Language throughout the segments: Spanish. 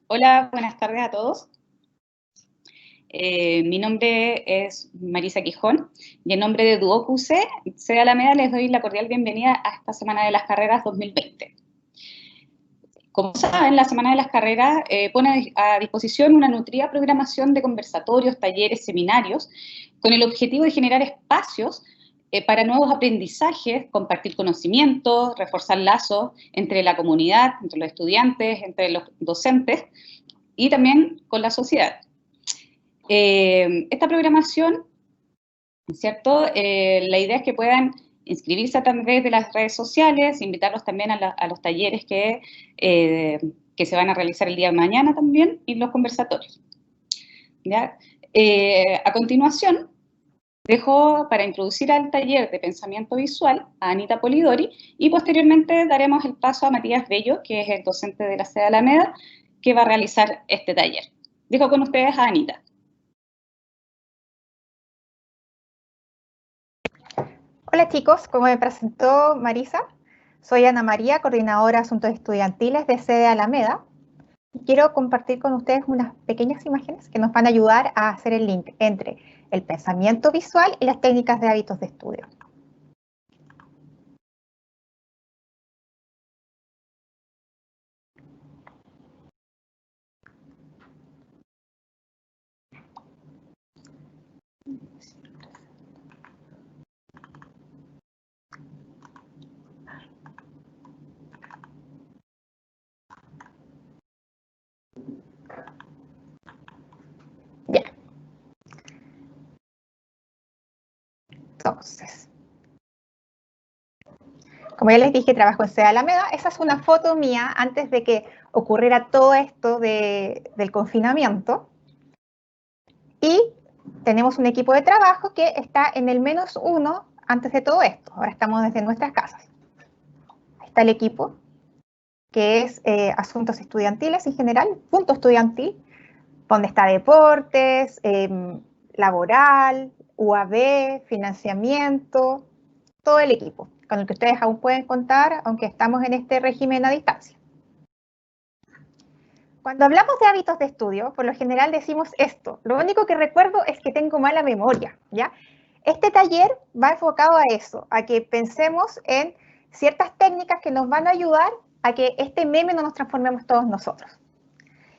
Hola, buenas tardes a todos. Mi nombre es Marisa Quijón y en nombre de Duoc-UC, C. Alameda, les doy la cordial bienvenida a esta Semana de las Carreras 2020. Como saben, la Semana de las Carreras pone a disposición una nutrida programación de conversatorios, talleres, seminarios, con el objetivo de generar espacios para nuevos aprendizajes, compartir conocimientos, reforzar lazos entre la comunidad, entre los estudiantes, entre los docentes y también con la sociedad. Esta programación, ¿cierto? La idea es que puedan inscribirse a través de las redes sociales, invitarlos también a los talleres que se van a realizar el día de mañana también y los conversatorios. ¿Ya? A continuación, dejo para introducir al taller de pensamiento visual a Anita Polidori y posteriormente daremos el paso a Matías Bello, que es el docente de la sede Alameda, que va a realizar este taller. Dejo con ustedes a Anita. Hola chicos, como me presentó Marisa, soy Ana María, coordinadora de Asuntos Estudiantiles de sede Alameda. Quiero compartir con ustedes unas pequeñas imágenes que nos van a ayudar a hacer el link entre el pensamiento visual y las técnicas de hábitos de estudio. Bien. Entonces, como ya les dije, trabajo en sede Alameda. Esa es una foto mía antes de que ocurriera todo esto del confinamiento. Y tenemos un equipo de trabajo que está en el -1 antes de todo esto. Ahora estamos desde nuestras casas. Ahí está el equipo, que es Asuntos Estudiantiles en general, punto estudiantil, donde está deportes, laboral, UAB, financiamiento, todo el equipo, con el que ustedes aún pueden contar, aunque estamos en este régimen a distancia. Cuando hablamos de hábitos de estudio, por lo general decimos esto. Lo único que recuerdo es que tengo mala memoria, ¿ya? Este taller va enfocado a eso, a que pensemos en ciertas técnicas que nos van a ayudar a que este meme no nos transformemos todos nosotros.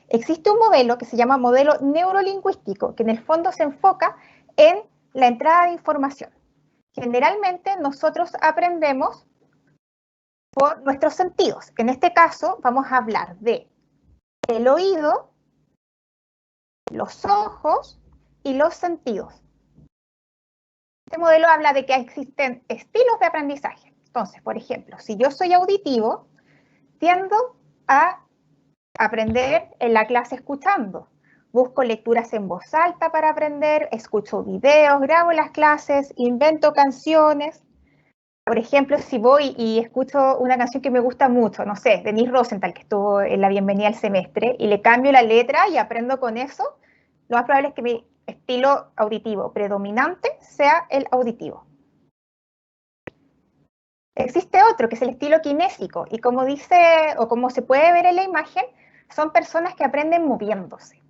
Existe un modelo que se llama modelo neurolingüístico, que en el fondo se enfoca en la entrada de información. Generalmente nosotros aprendemos por nuestros sentidos. En este caso vamos a hablar de el oído, los ojos y los sentidos. Este modelo habla de que existen estilos de aprendizaje. Entonces, por ejemplo, si yo soy auditivo, tiendo a aprender en la clase escuchando. Busco lecturas en voz alta para aprender, escucho videos, grabo las clases, invento canciones. Por ejemplo, si voy y escucho una canción que me gusta mucho, no sé, Denise Rosenthal, que estuvo en la bienvenida al semestre, y le cambio la letra y aprendo con eso, lo más probable es que mi estilo auditivo predominante sea el auditivo. Existe otro, que es el estilo kinésico, y como dice, o como se puede ver en la imagen, son personas que aprenden moviéndose.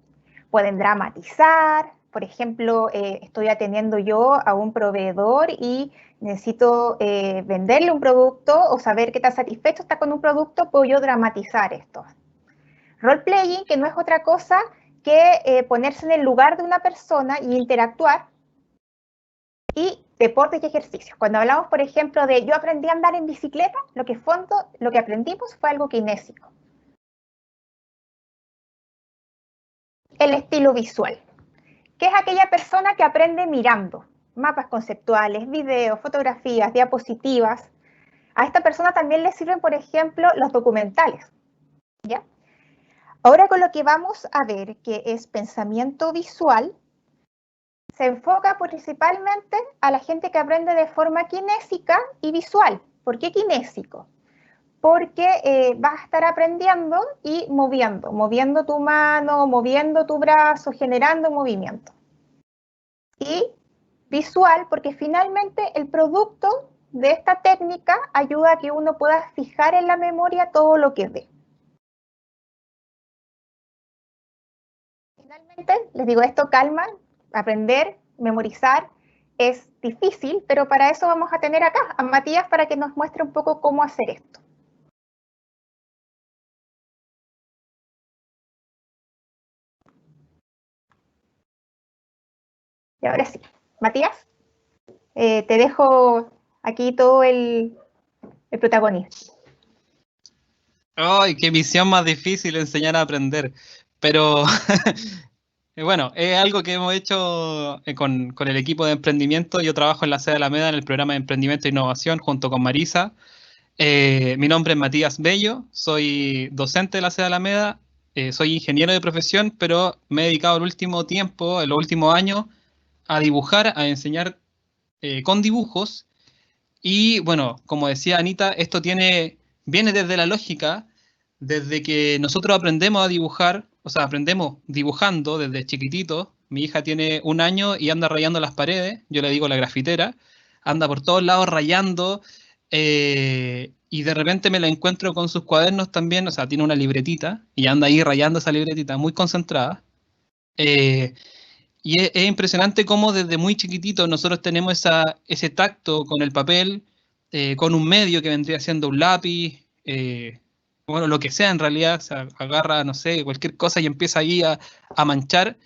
Pueden dramatizar, por ejemplo, estoy atendiendo yo a un proveedor y necesito venderle un producto o saber qué tan satisfecho está con un producto, puedo yo dramatizar esto. Role-playing, que no es otra cosa que ponerse en el lugar de una persona y interactuar. Y deportes y ejercicios. Cuando hablamos, por ejemplo, de yo aprendí a andar en bicicleta, lo que aprendimos fue algo kinésico. El estilo visual, que es aquella persona que aprende mirando mapas conceptuales, videos, fotografías, diapositivas. A esta persona también le sirven, por ejemplo, los documentales, ¿ya? Ahora con lo que vamos a ver, que es pensamiento visual, se enfoca principalmente a la gente que aprende de forma kinésica y visual. ¿Por qué kinésico? Porque vas a estar aprendiendo y moviendo tu mano, moviendo tu brazo, generando movimiento. Y visual, porque finalmente el producto de esta técnica ayuda a que uno pueda fijar en la memoria todo lo que ve. Finalmente, les digo esto, calma, aprender, memorizar, es difícil, pero para eso vamos a tener acá a Matías para que nos muestre un poco cómo hacer esto. Y ahora sí, Matías, te dejo aquí todo el protagonismo. ¡Ay, qué misión más difícil enseñar a aprender! Pero bueno, es algo que hemos hecho con el equipo de emprendimiento. Yo trabajo en la sede de Alameda en el programa de emprendimiento e innovación junto con Marisa. Mi nombre es Matías Bello, soy docente de la sede de Alameda, soy ingeniero de profesión, pero me he dedicado el último tiempo, en los últimos años, a dibujar, a enseñar con dibujos. Y bueno, como decía Anita, esto viene desde la lógica, desde que nosotros aprendemos a dibujar, o sea, aprendemos dibujando desde chiquitito. Mi hija tiene 1 año y anda rayando las paredes, yo le digo la grafitera, anda por todos lados rayando, y de repente me la encuentro con sus cuadernos también, o sea, tiene una libretita y anda ahí rayando esa libretita muy concentrada. Eh, y es impresionante cómo desde muy chiquitito nosotros tenemos ese tacto con el papel, con un medio que vendría siendo un lápiz, bueno, lo que sea en realidad, o sea, agarra, no sé, cualquier cosa y empieza ahí a manchar.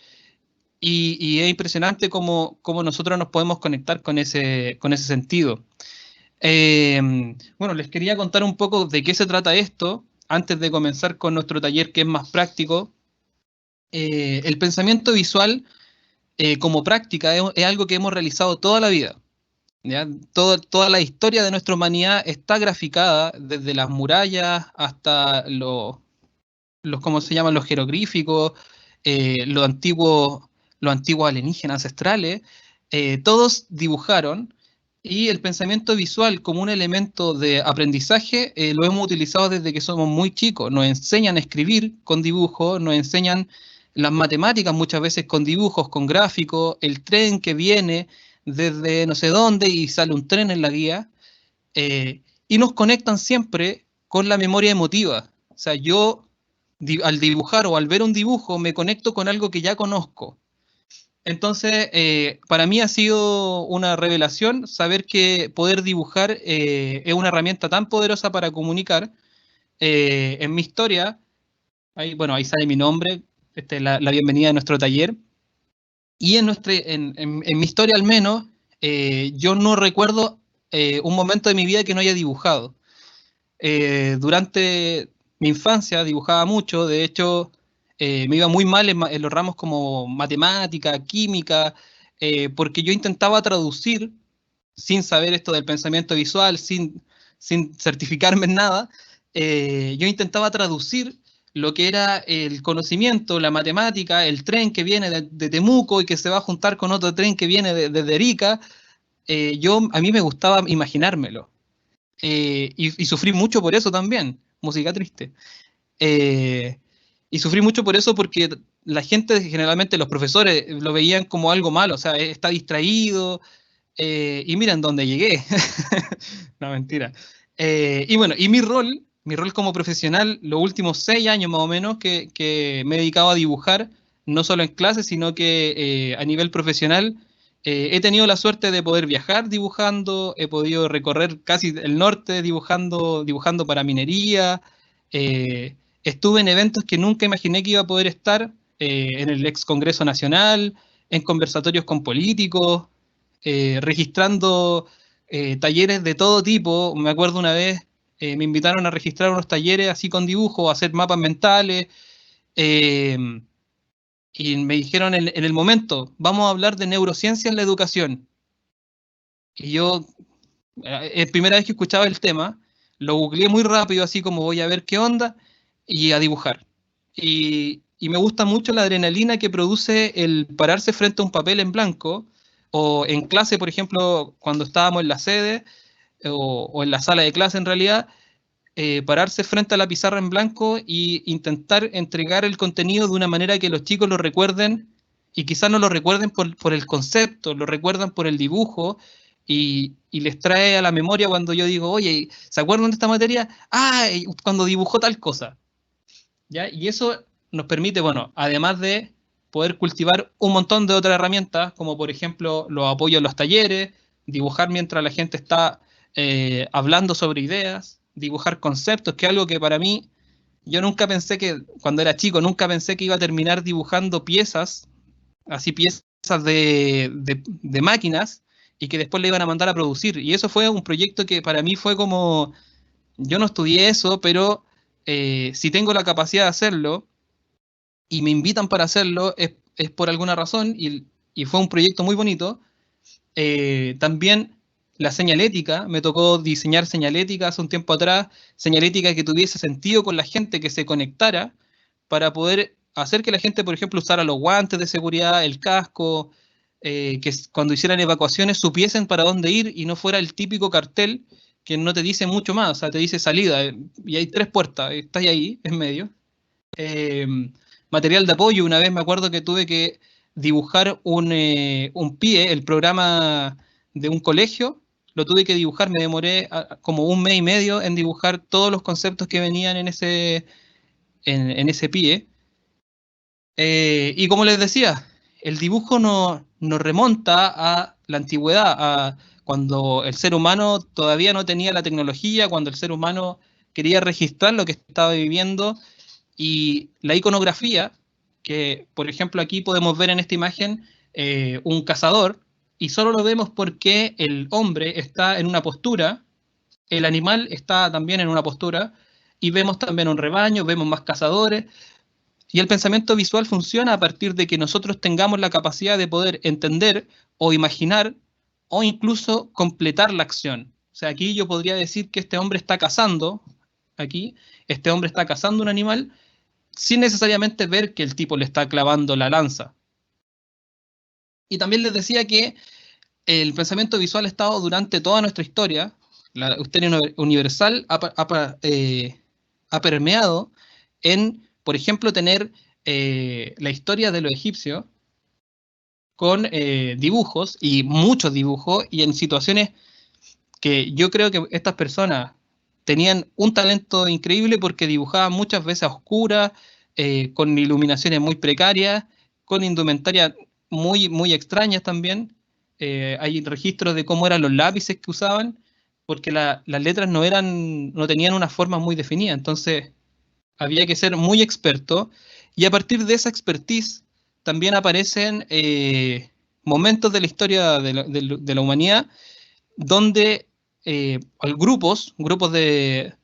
Y es impresionante cómo nosotros nos podemos conectar con ese sentido. Bueno, les quería contar un poco de qué se trata esto, antes de comenzar con nuestro taller que es más práctico. El pensamiento visual como práctica es algo que hemos realizado toda la vida. ¿Ya? Toda la historia de nuestra humanidad está graficada desde las murallas hasta ¿cómo se llaman? Los jeroglíficos, los antiguos alienígenas ancestrales, todos dibujaron, y el pensamiento visual como un elemento de aprendizaje lo hemos utilizado desde que somos muy chicos. Nos enseñan a escribir con dibujos, nos enseñan las matemáticas muchas veces con dibujos, con gráficos, el tren que viene desde no sé dónde y sale un tren en la guía, y nos conectan siempre con la memoria emotiva. O sea, yo al dibujar o al ver un dibujo me conecto con algo que ya conozco. Entonces, para mí ha sido una revelación saber que poder dibujar es una herramienta tan poderosa para comunicar. En mi historia, bueno, ahí sale mi nombre, la bienvenida de nuestro taller. Y en mi historia al menos, yo no recuerdo un momento de mi vida que no haya dibujado. Durante mi infancia dibujaba mucho, de hecho me iba muy mal en los ramos como matemática, química, porque yo intentaba traducir, sin saber esto del pensamiento visual, sin certificarme en nada, yo intentaba traducir lo que era el conocimiento, la matemática, el tren que viene de Temuco y que se va a juntar con otro tren que viene de Arica. A mí me gustaba imaginármelo. Y sufrí mucho por eso también, música triste. Y sufrí mucho por eso porque la gente, generalmente los profesores, lo veían como algo malo, o sea, está distraído, y miren dónde llegué. No, mentira. Y bueno, y mi rol como profesional, los últimos 6 años más o menos que me he dedicado a dibujar, no solo en clases, sino que a nivel profesional, he tenido la suerte de poder viajar dibujando, he podido recorrer casi el norte dibujando para minería, estuve en eventos que nunca imaginé que iba a poder estar, en el ex Congreso Nacional, en conversatorios con políticos, registrando talleres de todo tipo. Me acuerdo una vez, me invitaron a registrar unos talleres así con dibujo, a hacer mapas mentales, eh, y me dijeron en el momento, vamos a hablar de neurociencia en la educación. Y yo, primera vez que escuchaba el tema, lo googleé muy rápido, así como voy a ver qué onda, y a dibujar. Y me gusta mucho la adrenalina que produce el pararse frente a un papel en blanco, o en clase, por ejemplo, cuando estábamos en la sede, o en la sala de clase en realidad, pararse frente a la pizarra en blanco e intentar entregar el contenido de una manera que los chicos lo recuerden, y quizás no lo recuerden por el concepto, lo recuerdan por el dibujo, y les trae a la memoria cuando yo digo, oye, ¿se acuerdan de esta materia? Ah, cuando dibujó tal cosa. ¿Ya? Y eso nos permite, bueno, además de poder cultivar un montón de otras herramientas, como por ejemplo los apoyos a los talleres, dibujar mientras la gente está hablando sobre ideas, dibujar conceptos, que es algo que para mí, yo nunca pensé que, cuando era chico, nunca pensé que iba a terminar dibujando piezas, así piezas de máquinas, y que después le iban a mandar a producir. Y eso fue un proyecto que para mí fue como, yo no estudié eso, pero si tengo la capacidad de hacerlo, y me invitan para hacerlo, es por alguna razón, y fue un proyecto muy bonito. También la señalética, me tocó diseñar señalética hace un tiempo atrás, señalética que tuviese sentido con la gente, que se conectara, para poder hacer que la gente, por ejemplo, usara los guantes de seguridad, el casco, que cuando hicieran evacuaciones supiesen para dónde ir y no fuera el típico cartel que no te dice mucho más, o sea, te dice salida, y hay 3 puertas, estás ahí, en medio. Material de apoyo, una vez me acuerdo que tuve que dibujar un PIE, el programa de un colegio, lo tuve que dibujar, me demoré como 1 mes y medio en dibujar todos los conceptos que venían en ese PIE. Y como les decía, el dibujo nos remonta a la antigüedad, a cuando el ser humano todavía no tenía la tecnología, cuando el ser humano quería registrar lo que estaba viviendo, y la iconografía, que por ejemplo aquí podemos ver en esta imagen un cazador, y solo lo vemos porque el hombre está en una postura, el animal está también en una postura, y vemos también un rebaño, vemos más cazadores, y el pensamiento visual funciona a partir de que nosotros tengamos la capacidad de poder entender o imaginar o incluso completar la acción. O sea, aquí yo podría decir que este hombre está cazando, aquí, este hombre está cazando un animal, sin necesariamente ver que el tipo le está clavando la lanza. Y también les decía que el pensamiento visual ha estado durante toda nuestra historia, la historia universal ha permeado en, por ejemplo, tener la historia de los egipcios con dibujos, y muchos dibujos, y en situaciones que yo creo que estas personas tenían un talento increíble porque dibujaban muchas veces a oscuras, con iluminaciones muy precarias, con indumentaria muy, muy extrañas también. Hay registros de cómo eran los lápices que usaban, porque las letras no tenían una forma muy definida, entonces había que ser muy experto, y a partir de esa expertise también aparecen momentos de la historia de la humanidad donde grupos de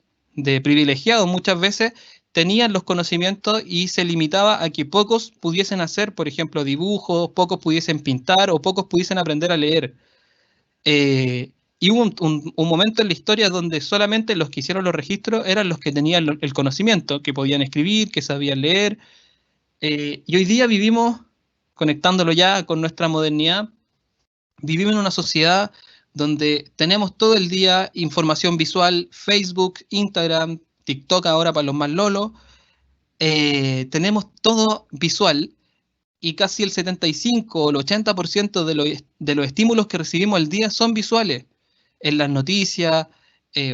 privilegiados muchas veces tenían los conocimientos y se limitaba a que pocos pudiesen hacer, por ejemplo, dibujos, pocos pudiesen pintar o pocos pudiesen aprender a leer. Y hubo un momento en la historia donde solamente los que hicieron los registros eran los que tenían el conocimiento, que podían escribir, que sabían leer. Y hoy día vivimos, conectándolo ya con nuestra modernidad, vivimos en una sociedad donde tenemos todo el día información visual, Facebook, Instagram, TikTok ahora para los más lolos, tenemos todo visual, y casi el 75 o el 80% de los estímulos que recibimos al día son visuales. En las noticias,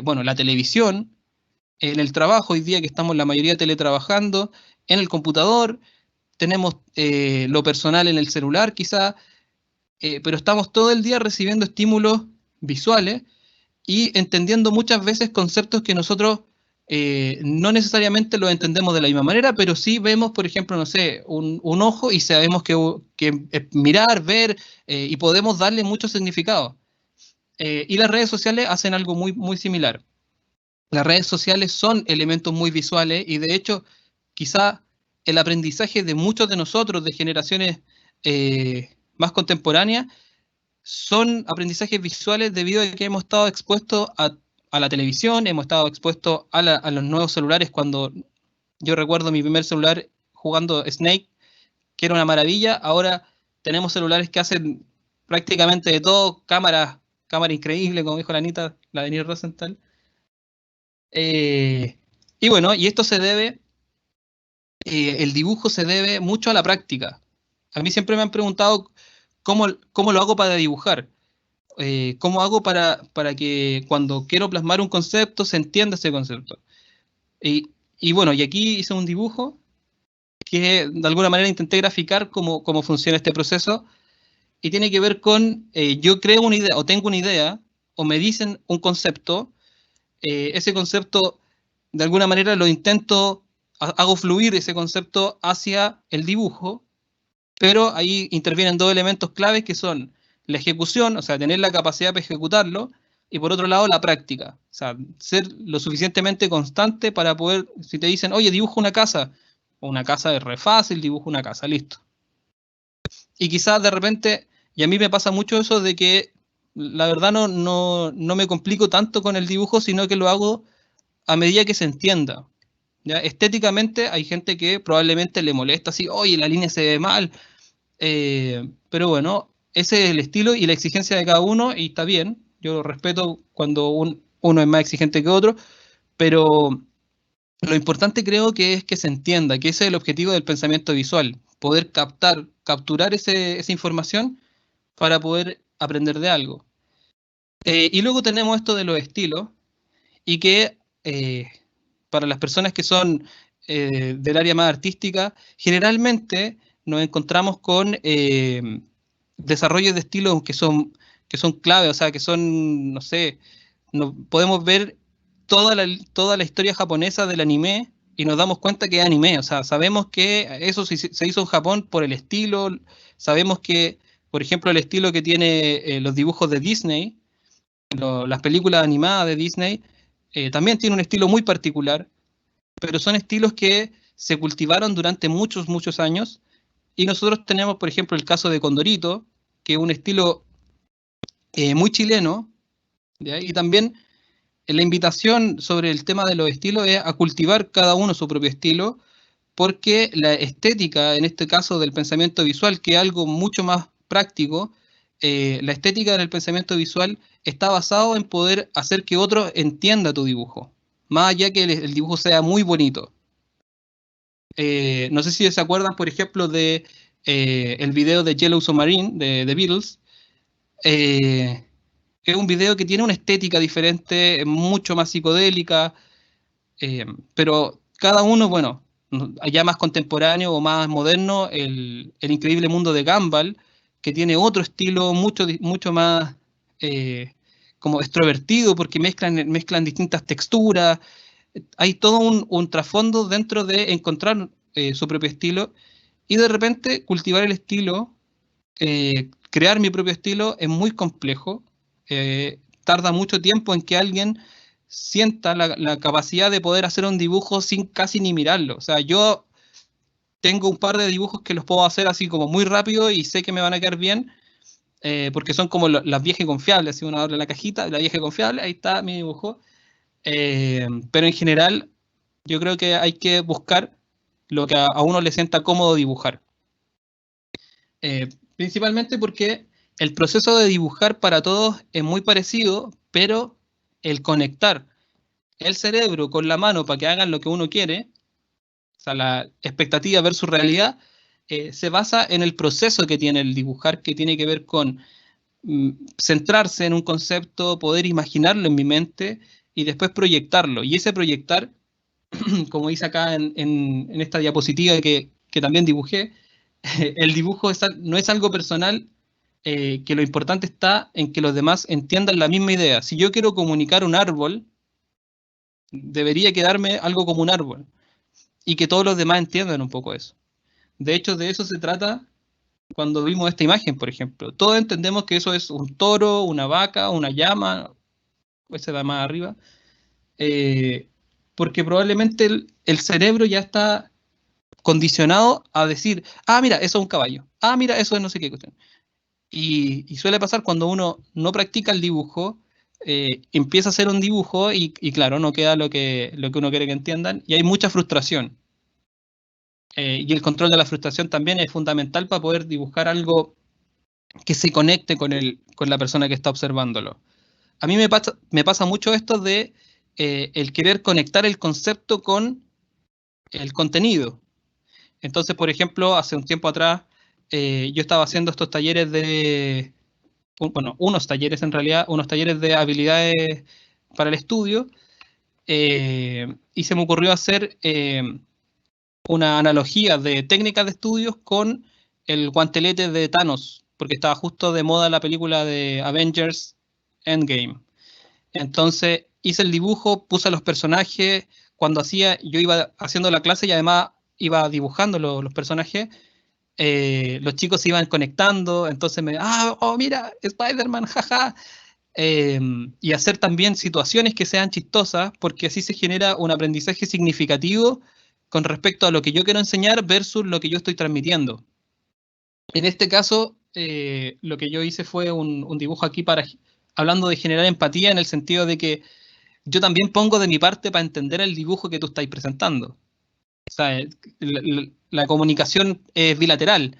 bueno, la televisión, en el trabajo, hoy día que estamos la mayoría teletrabajando, en el computador, tenemos lo personal en el celular quizá, pero estamos todo el día recibiendo estímulos visuales y entendiendo muchas veces conceptos que nosotros no necesariamente los entendemos de la misma manera, pero sí vemos, por ejemplo, no sé, un ojo y sabemos que mirar, ver, y podemos darle mucho significado. Y las redes sociales hacen algo muy, muy similar. Las redes sociales son elementos muy visuales, y de hecho, quizá el aprendizaje de muchos de nosotros, de generaciones más contemporáneas, son aprendizajes visuales debido a que hemos estado expuestos a la televisión, hemos estado expuestos a los nuevos celulares. Cuando yo recuerdo mi primer celular jugando Snake, que era una maravilla, ahora tenemos celulares que hacen prácticamente de todo, cámara increíble, como dijo la Anita, la Denise Rosenthal. Y bueno, y esto se debe, el dibujo se debe mucho a la práctica. A mí siempre me han preguntado cómo lo hago para dibujar. ¿Cómo hago para que cuando quiero plasmar un concepto se entienda ese concepto? Y bueno, y aquí hice un dibujo que de alguna manera intenté graficar cómo funciona este proceso, y tiene que ver con, yo creo una idea, o tengo una idea, o me dicen un concepto, ese concepto de alguna manera lo intento, hago fluir ese concepto hacia el dibujo, pero ahí intervienen dos elementos claves que son la ejecución, o sea, tener la capacidad para ejecutarlo, y por otro lado la práctica, o sea, ser lo suficientemente constante para poder, si te dicen, oye, dibuja una casa es re fácil, dibujo una casa, listo. Y quizás de repente, y a mí me pasa mucho eso de que la verdad no me complico tanto con el dibujo, sino que lo hago a medida que se entienda. ¿Ya? Estéticamente hay gente que probablemente le molesta así, oye, la línea se ve mal, pero bueno, ese es el estilo y la exigencia de cada uno y está bien, yo respeto cuando uno es más exigente que otro, pero lo importante creo que es que se entienda, que ese es el objetivo del pensamiento visual, poder capturar esa información para poder aprender de algo. Y luego tenemos esto de los estilos, y que para las personas que son del área más artística, generalmente nos encontramos con desarrollos de estilos que son clave, o sea, que son, no sé, podemos ver toda la historia japonesa del anime y nos damos cuenta que es anime, o sea, sabemos que eso se hizo en Japón por el estilo, sabemos que, por ejemplo, el estilo que tiene los dibujos de Disney, las películas animadas de Disney, también tiene un estilo muy particular, pero son estilos que se cultivaron durante muchos, muchos años, y nosotros tenemos, por ejemplo, el caso de Condorito, que es un estilo muy chileno, ¿ya? Y también la invitación sobre el tema de los estilos es a cultivar cada uno su propio estilo, porque la estética, en este caso del pensamiento visual, que es algo mucho más práctico, la estética del pensamiento visual está basado en poder hacer que otro entienda tu dibujo, más allá que el dibujo sea muy bonito. No sé si se acuerdan, por ejemplo, de el video de Yellow Submarine de The Beatles. Es un video que tiene una estética diferente, mucho más psicodélica, pero cada uno, bueno, ya más contemporáneo o más moderno, el increíble mundo de Gumball, que tiene otro estilo mucho más como extrovertido, porque mezclan distintas texturas. Hay todo un trasfondo dentro de encontrar su propio estilo y de repente cultivar el estilo, crear mi propio estilo es muy complejo. Tarda mucho tiempo en que alguien sienta la capacidad de poder hacer un dibujo sin casi ni mirarlo. O sea, yo tengo un par de dibujos que los puedo hacer así como muy rápido y sé que me van a quedar bien, porque son como las viejas confiables. Si uno abre la cajita, la vieja confiable, ahí está mi dibujo. Pero en general, yo creo que hay que buscar lo que a uno le sienta cómodo dibujar. Principalmente porque el proceso de dibujar para todos es muy parecido, pero el conectar el cerebro con la mano para que hagan lo que uno quiere, o sea, la expectativa versus realidad, se basa en el proceso que tiene el dibujar, que tiene que ver con centrarse en un concepto, poder imaginarlo en mi mente y después proyectarlo. Y ese proyectar, como dice acá en esta diapositiva que también dibujé, el dibujo no es algo personal, que lo importante está en que los demás entiendan la misma idea. Si yo quiero comunicar un árbol, debería quedarme algo como un árbol y que todos los demás entiendan un poco eso. De hecho, de eso se trata cuando vimos esta imagen, por ejemplo. Todos entendemos que eso es un toro, una vaca, una llama, ese da más arriba, porque probablemente el cerebro ya está condicionado a decir, ah, mira, eso es un caballo, ah, mira, eso es no sé qué cuestión. Y suele pasar cuando uno no practica el dibujo, empieza a hacer un dibujo y claro, no queda lo que uno quiere que entiendan y hay mucha frustración. Y el control de la frustración también es fundamental para poder dibujar algo que se conecte con la persona que está observándolo. A mí me pasa mucho esto de el querer conectar el concepto con el contenido. Entonces, por ejemplo, hace un tiempo atrás, yo estaba haciendo estos talleres unos talleres en realidad, unos talleres de habilidades para el estudio, y se me ocurrió hacer una analogía de técnicas de estudios con el guantelete de Thanos, porque estaba justo de moda la película de Avengers Endgame. Entonces hice el dibujo, puse a los personajes, yo iba haciendo la clase y además iba dibujando los personajes, los chicos se iban conectando, entonces oh mira, Spider-Man, jaja, y hacer también situaciones que sean chistosas, porque así se genera un aprendizaje significativo con respecto a lo que yo quiero enseñar versus lo que yo estoy transmitiendo. En este caso, lo que yo hice fue un dibujo aquí hablando de generar empatía en el sentido de que yo también pongo de mi parte para entender el dibujo que tú estás presentando. O sea, la comunicación es bilateral.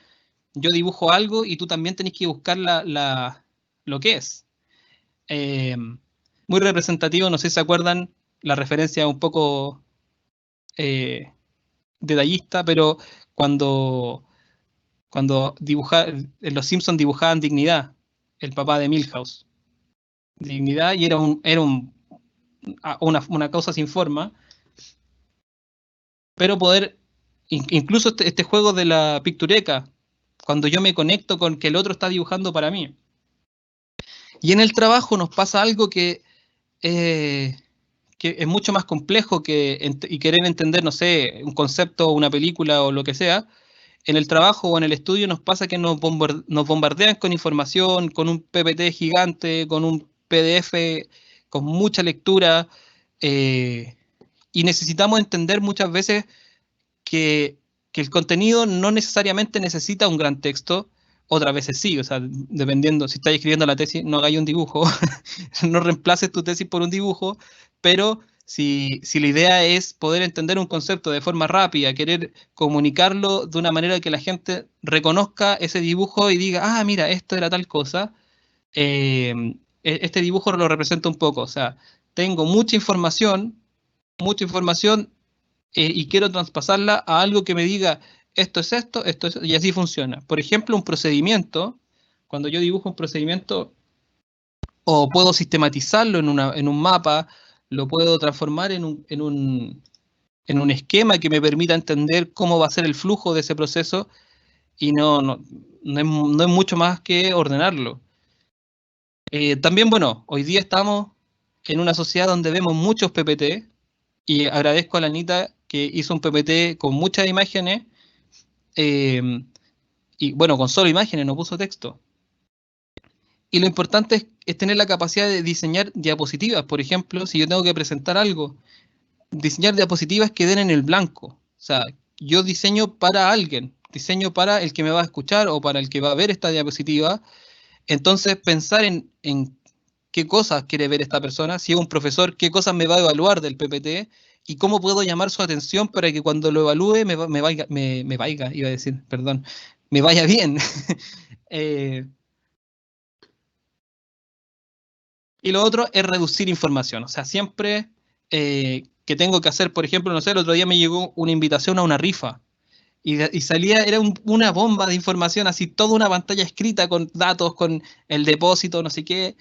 Yo dibujo algo y tú también tenés que buscar lo que es. Muy representativo, no sé si se acuerdan, la referencia un poco detallista, pero cuando los Simpsons dibujaban Dignidad, el papá de Milhouse. Dignidad, y era una cosa sin forma, pero incluso este juego de la pictureca, cuando yo me conecto con que el otro está dibujando para mí. Y en el trabajo nos pasa algo que es mucho más complejo y querer entender, no sé, un concepto, una película o lo que sea. En el trabajo o en el estudio nos pasa que nos bombardean con información, con un PPT gigante, con un PDF, con mucha lectura, y necesitamos entender muchas veces que el contenido no necesariamente necesita un gran texto, otras veces sí, o sea, dependiendo, si estás escribiendo la tesis, no hagáis un dibujo, no reemplaces tu tesis por un dibujo, pero si la idea es poder entender un concepto de forma rápida, querer comunicarlo de una manera que la gente reconozca ese dibujo y diga, ah, mira, esto era tal cosa, este dibujo lo representa un poco, o sea, tengo mucha información, y quiero traspasarla a algo que me diga esto es esto, y así funciona. Por ejemplo, un procedimiento, cuando yo dibujo un procedimiento, o puedo sistematizarlo en un mapa, lo puedo transformar en un esquema que me permita entender cómo va a ser el flujo de ese proceso, y no es mucho más que ordenarlo. También, bueno, hoy día estamos en una sociedad donde vemos muchos PPT, y agradezco a la Anita que hizo un PPT con muchas imágenes, y bueno, con solo imágenes, no puso texto. Y lo importante es tener la capacidad de diseñar diapositivas. Por ejemplo, si yo tengo que presentar algo, diseñar diapositivas que den en el blanco. O sea, yo diseño para alguien, diseño para el que me va a escuchar o para el que va a ver esta diapositiva. Entonces, pensar en qué cosas quiere ver esta persona, si es un profesor, qué cosas me va a evaluar del PPT y cómo puedo llamar su atención para que cuando lo evalúe me vaya bien. Y lo otro es reducir información. O sea, siempre que tengo que hacer, por ejemplo, no sé, el otro día me llegó una invitación a una rifa y salía, era una bomba de información, así toda una pantalla escrita con datos, con el depósito, no sé qué.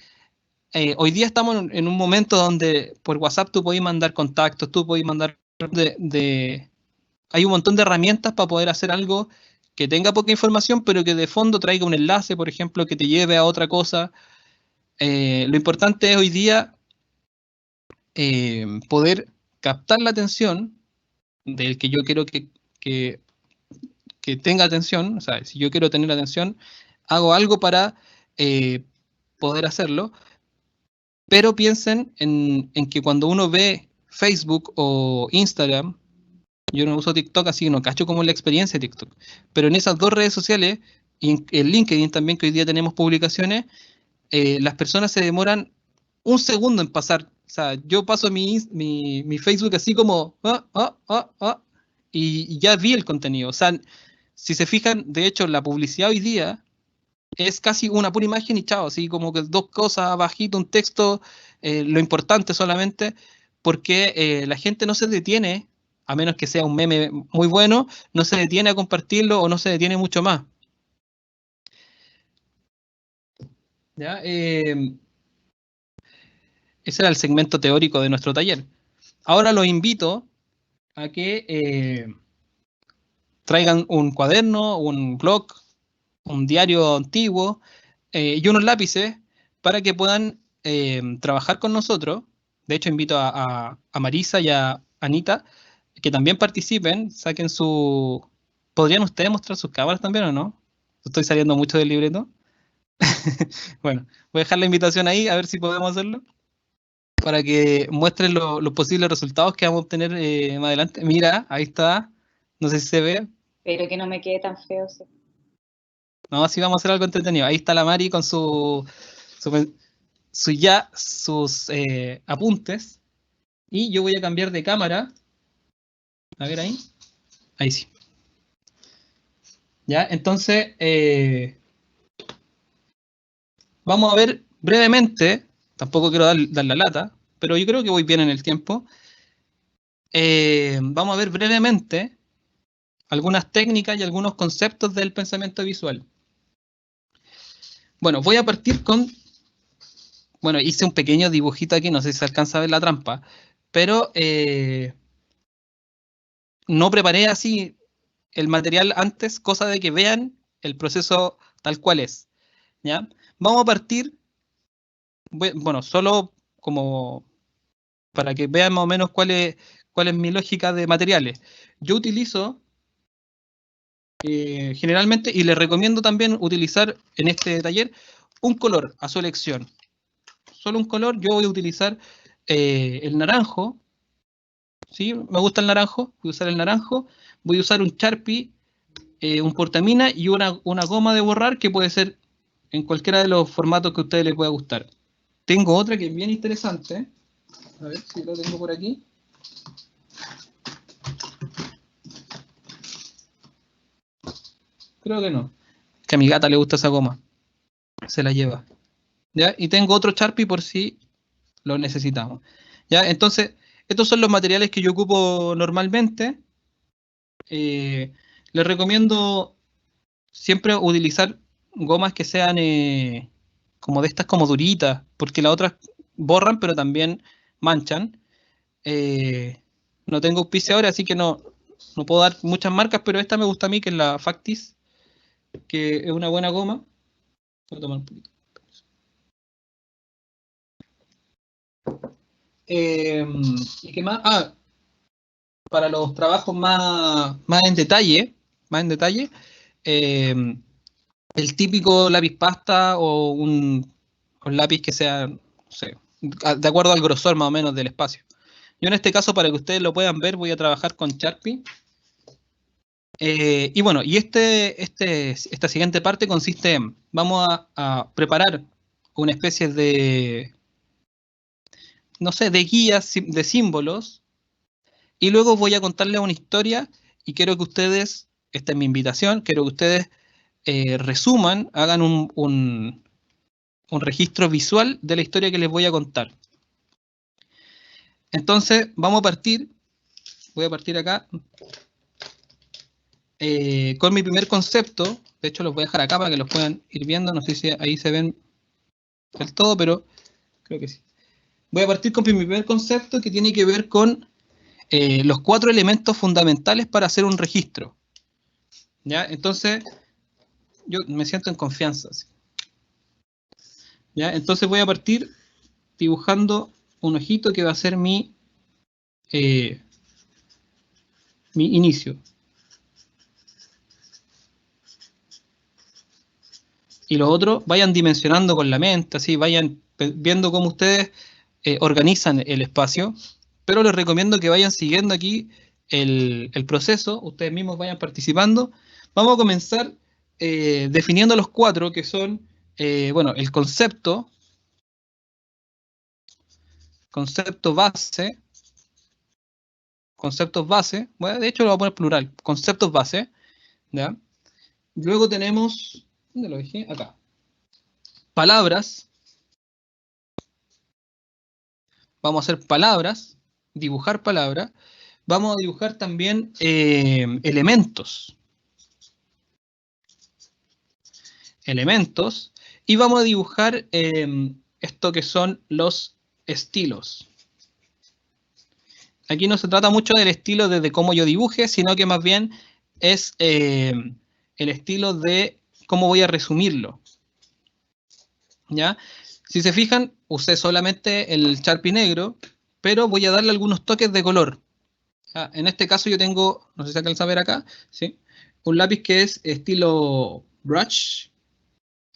Hoy día estamos en un momento donde por WhatsApp tú podés mandar contactos, tú podés mandar hay un montón de herramientas para poder hacer algo que tenga poca información, pero que de fondo traiga un enlace, por ejemplo, que te lleve a otra cosa. Lo importante es hoy día poder captar la atención del que yo quiero que tenga atención. O sea, si yo quiero tener atención, hago algo para poder hacerlo. Pero piensen en que cuando uno ve Facebook o Instagram, yo no uso TikTok, así que no cacho como la experiencia de TikTok, pero en esas dos redes sociales, y en LinkedIn también, que hoy día tenemos publicaciones, las personas se demoran un segundo en pasar. O sea, yo paso mi Facebook así como, y ya vi el contenido. O sea, si se fijan, de hecho, la publicidad hoy día es casi una pura imagen y chao, así como que dos cosas abajito, un texto, lo importante solamente, porque la gente no se detiene, a menos que sea un meme muy bueno, no se detiene a compartirlo o no se detiene mucho más. ¿Ya? Ese era el segmento teórico de nuestro taller. Ahora los invito a que traigan un cuaderno, un blog, un diario antiguo y unos lápices para que puedan trabajar con nosotros. De hecho, invito a Marisa y a Anita que también participen, saquen su... ¿Podrían ustedes mostrar sus cámaras también o no? Estoy saliendo mucho del libreto. Bueno, voy a dejar la invitación ahí a ver si podemos hacerlo para que muestren los posibles resultados que vamos a obtener más adelante. Mira, ahí está. No sé si se ve. Pero que no me quede tan feo. Sí. No, así vamos a hacer algo entretenido. Ahí está la Mari con sus apuntes. Y yo voy a cambiar de cámara. A ver ahí. Ahí sí. Ya, entonces vamos a ver brevemente. Tampoco quiero dar la lata, pero yo creo que voy bien en el tiempo. Vamos a ver brevemente algunas técnicas y algunos conceptos del pensamiento visual. Bueno, voy a partir con... Bueno, hice un pequeño dibujito aquí, no sé si se alcanza a ver la trampa, pero no preparé así el material antes, cosa de que vean el proceso tal cual es. ¿Ya? Vamos a partir, bueno, solo como para que vean más o menos cuál es mi lógica de materiales. Yo utilizo generalmente, y les recomiendo también utilizar en este taller, un color a su elección. Solo un color, yo voy a utilizar el naranjo, ¿sí? Me gusta el naranjo, voy a usar el naranjo, voy a usar un Sharpie, un portamina y una goma de borrar que puede ser en cualquiera de los formatos que a ustedes les pueda gustar. Tengo otra que es bien interesante, a ver si lo tengo por aquí. Creo que no, que a mi gata le gusta esa goma, se la lleva. ¿Ya? Y tengo otro Sharpie por si lo necesitamos. ¿Ya? Entonces, estos son los materiales que yo ocupo normalmente. Les recomiendo siempre utilizar gomas que sean como de estas como duritas, porque las otras borran, pero también manchan. No tengo auspiciadores, así que no puedo dar muchas marcas, pero esta me gusta a mí, que es la Factis, que es una buena goma. Voy a tomar un poquito. ¿Y qué más? Para los trabajos más en detalle, el típico lápiz pasta o un lápiz que sea, no sé, de acuerdo al grosor más o menos del espacio. Yo en este caso, para que ustedes lo puedan ver, voy a trabajar con Sharpie. Y bueno, y esta siguiente parte consiste en, vamos a preparar una especie de, no sé, de guías, de símbolos, y luego voy a contarles una historia y quiero que ustedes, esta es mi invitación, quiero que ustedes resuman, hagan un registro visual de la historia que les voy a contar. Entonces, vamos a partir, voy a partir acá, con mi primer concepto. De hecho, los voy a dejar acá para que los puedan ir viendo, no sé si ahí se ven del todo, pero creo que sí. Voy a partir con mi primer concepto, que tiene que ver con los 4 elementos fundamentales para hacer un registro. ¿Ya? Entonces, yo me siento en confianza. ¿Sí? ¿Ya? Entonces voy a partir dibujando un ojito que va a ser mi inicio. Y lo otro, vayan dimensionando con la mente, así, vayan viendo cómo ustedes organizan el espacio, pero les recomiendo que vayan siguiendo aquí el proceso, ustedes mismos vayan participando. Vamos a comenzar definiendo los 4, que son, bueno, el concepto base, bueno, de hecho lo voy a poner plural, conceptos base, ¿ya? Luego tenemos, ¿dónde lo dejé? Acá. Palabras. Vamos a hacer palabras, dibujar palabras. Vamos a dibujar también elementos. Y vamos a dibujar esto que son los estilos. Aquí no se trata mucho del estilo desde cómo yo dibuje, sino que más bien es el estilo de cómo voy a resumirlo. ¿Ya? Si se fijan, usé solamente el Sharpie negro, pero voy a darle algunos toques de color. En este caso yo tengo, no sé si alcanza a ver acá, ¿sí? Un lápiz que es estilo brush,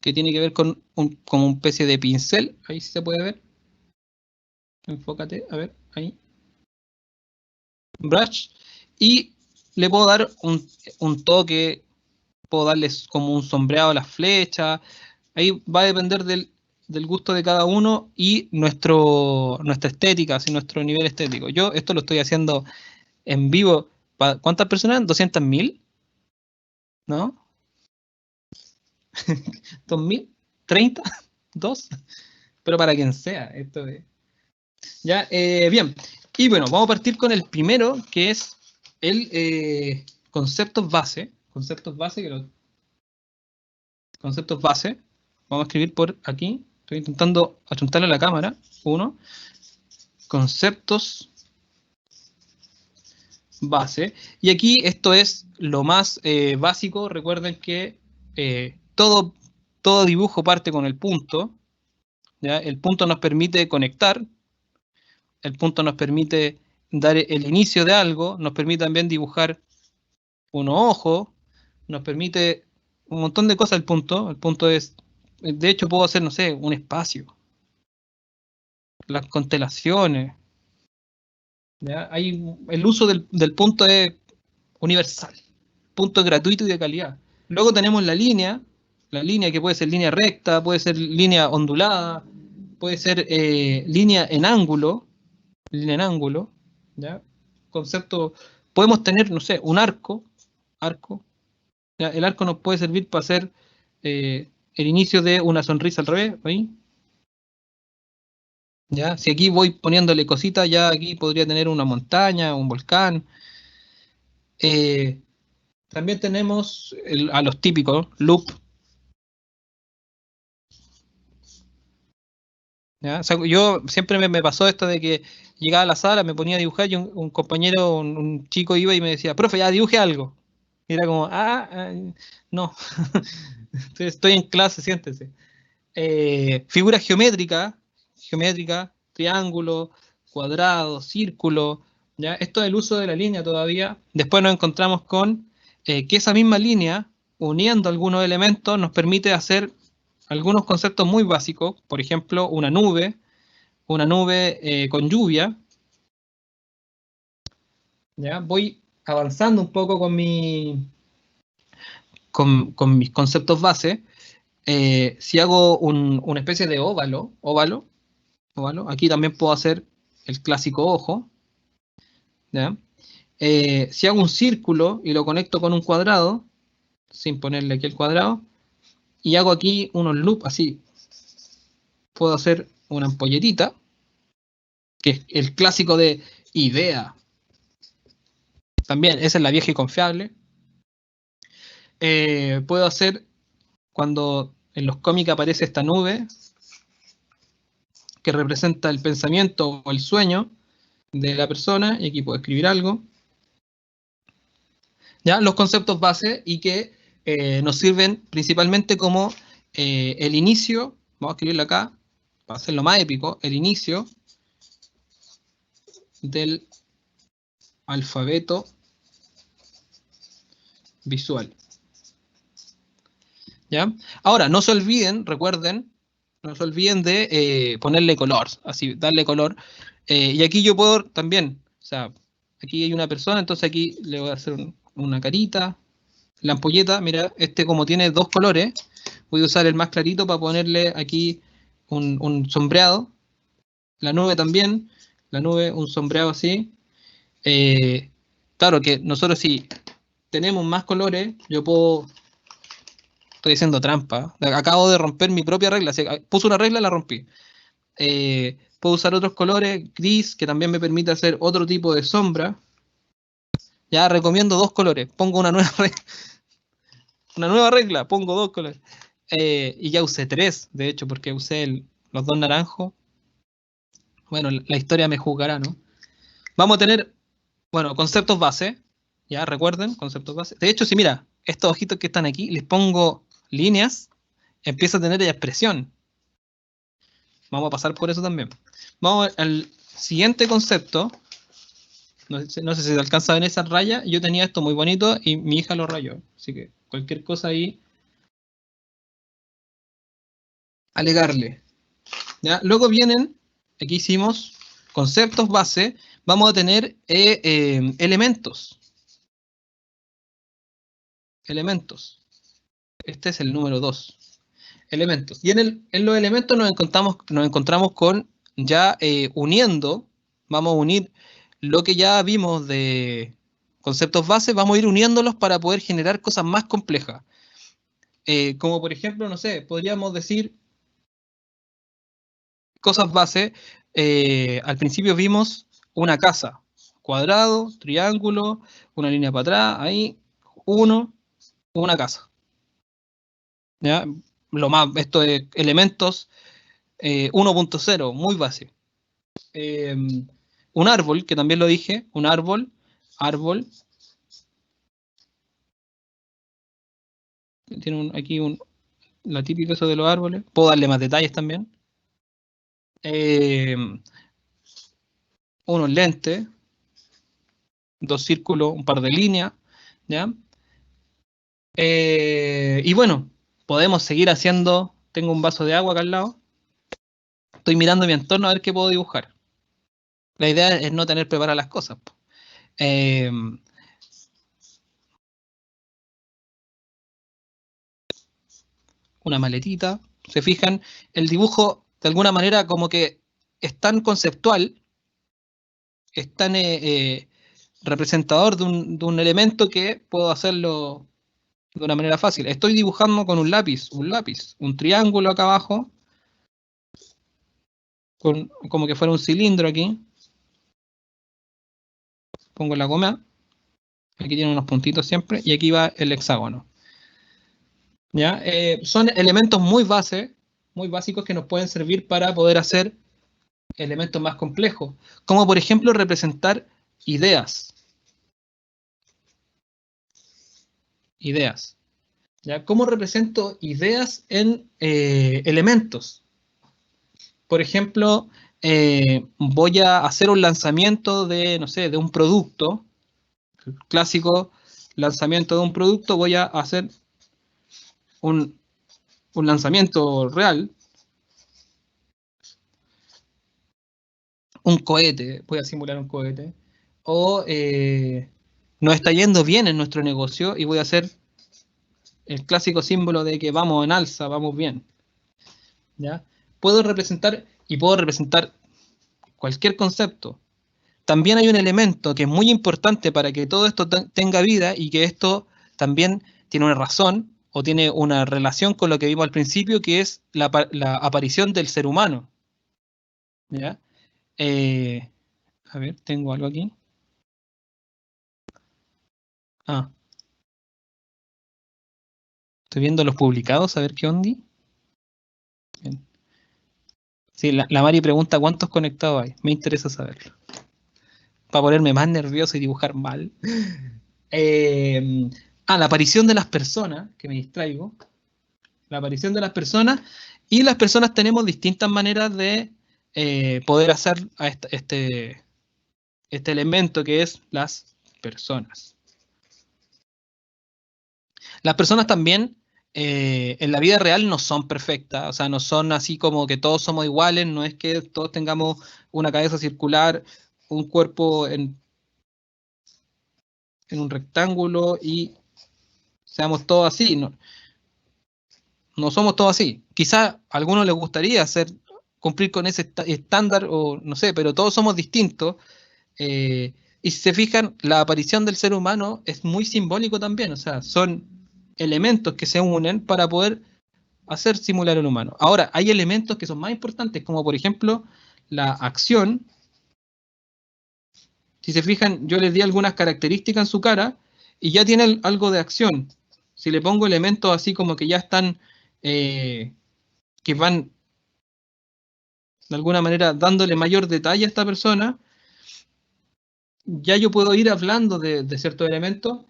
que tiene que ver con como una especie de pincel. Ahí sí se puede ver. Enfócate, a ver, ahí. Brush. Y le puedo dar un toque, puedo darles como un sombreado a las flechas. Ahí va a depender del gusto de cada uno y nuestra estética, así, nuestro nivel estético. Yo esto lo estoy haciendo en vivo. ¿Cuántas personas? ¿200.000? ¿No? ¿2.000? ¿30? ¿2? Pero para quien sea. Esto es... Ya, bien. Y bueno, vamos a partir con el primero, que es el conceptos base. Conceptos base, conceptos base. Vamos a escribir por aquí. Estoy intentando apuntarle a la cámara. 1. Conceptos base. Y aquí esto es lo más básico. Recuerden que todo dibujo parte con el punto. ¿Ya? El punto nos permite conectar. El punto nos permite dar el inicio de algo. Nos permite también dibujar un ojo. Nos permite un montón de cosas el punto. El punto es, de hecho puedo hacer, no sé, un espacio. Las constelaciones. ¿Ya? El uso del punto es universal. Punto gratuito y de calidad. Luego tenemos la línea que puede ser línea recta, puede ser línea ondulada, puede ser línea en ángulo, ¿ya? Concepto, podemos tener, no sé, un arco, ¿ya? El arco nos puede servir para hacer el inicio de una sonrisa al revés, ahí. ¿Ya? Si aquí voy poniéndole cositas, ya aquí podría tener una montaña, un volcán. También tenemos a los típicos, loop. ¿Ya? O sea, yo siempre me pasó esto de que llegaba a la sala, me ponía a dibujar y un compañero, un chico iba y me decía, profe, ya dibuje algo. Y era como, no, estoy en clase, siéntese. Figuras geométricas, triángulo, cuadrado, círculo, ¿ya? Esto es el uso de la línea todavía. Después nos encontramos con que esa misma línea, uniendo algunos elementos, nos permite hacer algunos conceptos muy básicos. Por ejemplo, una nube con lluvia. ¿Ya? Voy avanzando un poco con mis conceptos base. Si hago una especie de óvalo, aquí también puedo hacer el clásico ojo. ¿Ya? Si hago un círculo y lo conecto con un cuadrado, sin ponerle aquí el cuadrado, y hago aquí unos loops así, puedo hacer una ampolletita, que es el clásico de idea. También, esa es la vieja y confiable. Puedo hacer, cuando en los cómics aparece esta nube, que representa el pensamiento o el sueño de la persona, y aquí puedo escribir algo. ¿Ya? Los conceptos base y que nos sirven principalmente como el inicio, vamos a escribirlo acá, para hacerlo más épico, el inicio del alfabeto visual. ¿Ya? Ahora, no se olviden, recuerden, no se olviden de ponerle color, así, darle color. Y aquí yo puedo también, o sea, aquí hay una persona, entonces aquí le voy a hacer una carita. La ampolleta, mira, como tiene dos colores, voy a usar el más clarito para ponerle aquí un sombreado. La nube también, un sombreado así. Claro que nosotros si tenemos más colores, yo puedo... Estoy haciendo trampa. Acabo de romper mi propia regla. Puse una regla y la rompí. Puedo usar otros colores, gris, que también me permite hacer otro tipo de sombra. Ya recomiendo dos colores. Pongo una nueva regla. Pongo dos colores. Y ya usé tres, de hecho, porque usé los dos naranjos. Bueno, la historia me juzgará, ¿no? Vamos a tener, bueno, conceptos base. Ya, recuerden, conceptos base. De hecho, si mira, estos ojitos que están aquí, les pongo líneas, empieza a tener ya expresión. Vamos a pasar por eso también. Vamos al siguiente concepto. No sé si se alcanza a ver esa raya. Yo tenía esto muy bonito y mi hija lo rayó. Así que cualquier cosa ahí, alegarle. ¿Ya? Luego vienen, aquí hicimos conceptos base. Vamos a tener elementos. Elementos. Este es el número 2. Elementos. Y en los elementos nos encontramos con ya uniendo, vamos a unir lo que ya vimos de conceptos base, vamos a ir uniéndolos para poder generar cosas más complejas. Como por ejemplo, no sé, podríamos decir cosas base. Al principio vimos una casa, cuadrado, triángulo, una línea para atrás, ahí, una casa. ¿Ya? Esto es elementos 1.0, muy base. Un árbol, que también lo dije, un árbol, tiene aquí la típica eso de los árboles, puedo darle más detalles también. Unos lentes, dos círculos, un par de líneas, ¿ya? Y bueno, podemos seguir haciendo, tengo un vaso de agua acá al lado, estoy mirando mi entorno a ver qué puedo dibujar. La idea es no tener preparadas las cosas. Una maletita, se fijan, el dibujo de alguna manera como que es tan conceptual, es tan representador de un elemento que puedo hacerlo de una manera fácil. Estoy dibujando con un lápiz, un triángulo acá abajo, como que fuera un cilindro aquí. Pongo la goma, aquí tiene unos puntitos siempre, y aquí va el hexágono. ¿Ya? Son elementos muy básicos que nos pueden servir para poder hacer elementos más complejos, como por ejemplo representar ideas. ¿Ya? ¿Cómo represento ideas en elementos? Por ejemplo, voy a hacer un lanzamiento de, no sé, de un producto, el clásico lanzamiento de un producto, voy a hacer un lanzamiento real, un cohete, voy a simular un cohete, o nos está yendo bien en nuestro negocio y voy a hacer el clásico símbolo de que vamos en alza, vamos bien. ¿Ya? Puedo representar cualquier concepto. También hay un elemento que es muy importante para que todo esto tenga vida y que esto también tiene una razón o tiene una relación con lo que vimos al principio, que es la aparición del ser humano. ¿Ya? A ver, tengo algo aquí. Ah. Estoy viendo los publicados, a ver qué onda. Bien. Sí, la Mari pregunta cuántos conectados hay. Me interesa saberlo. Para ponerme más nervioso y dibujar mal. La aparición de las personas, que me distraigo. La aparición de las personas. Y las personas tenemos distintas maneras de poder hacer a este elemento que es las personas. Las personas también en la vida real no son perfectas, o sea, no son así como que todos somos iguales, no es que todos tengamos una cabeza circular, un cuerpo en un rectángulo y seamos todos así, no somos todos así. Quizá a algunos les gustaría cumplir con ese estándar o no sé, pero todos somos distintos. Y si se fijan, la aparición del ser humano es muy simbólico también, o sea, son elementos que se unen para poder hacer simular al humano. Ahora, hay elementos que son más importantes, como por ejemplo la acción. Si se fijan, yo les di algunas características en su cara y ya tiene algo de acción. Si le pongo elementos así como que ya están, que van de alguna manera dándole mayor detalle a esta persona, ya yo puedo ir hablando de ciertos elementos.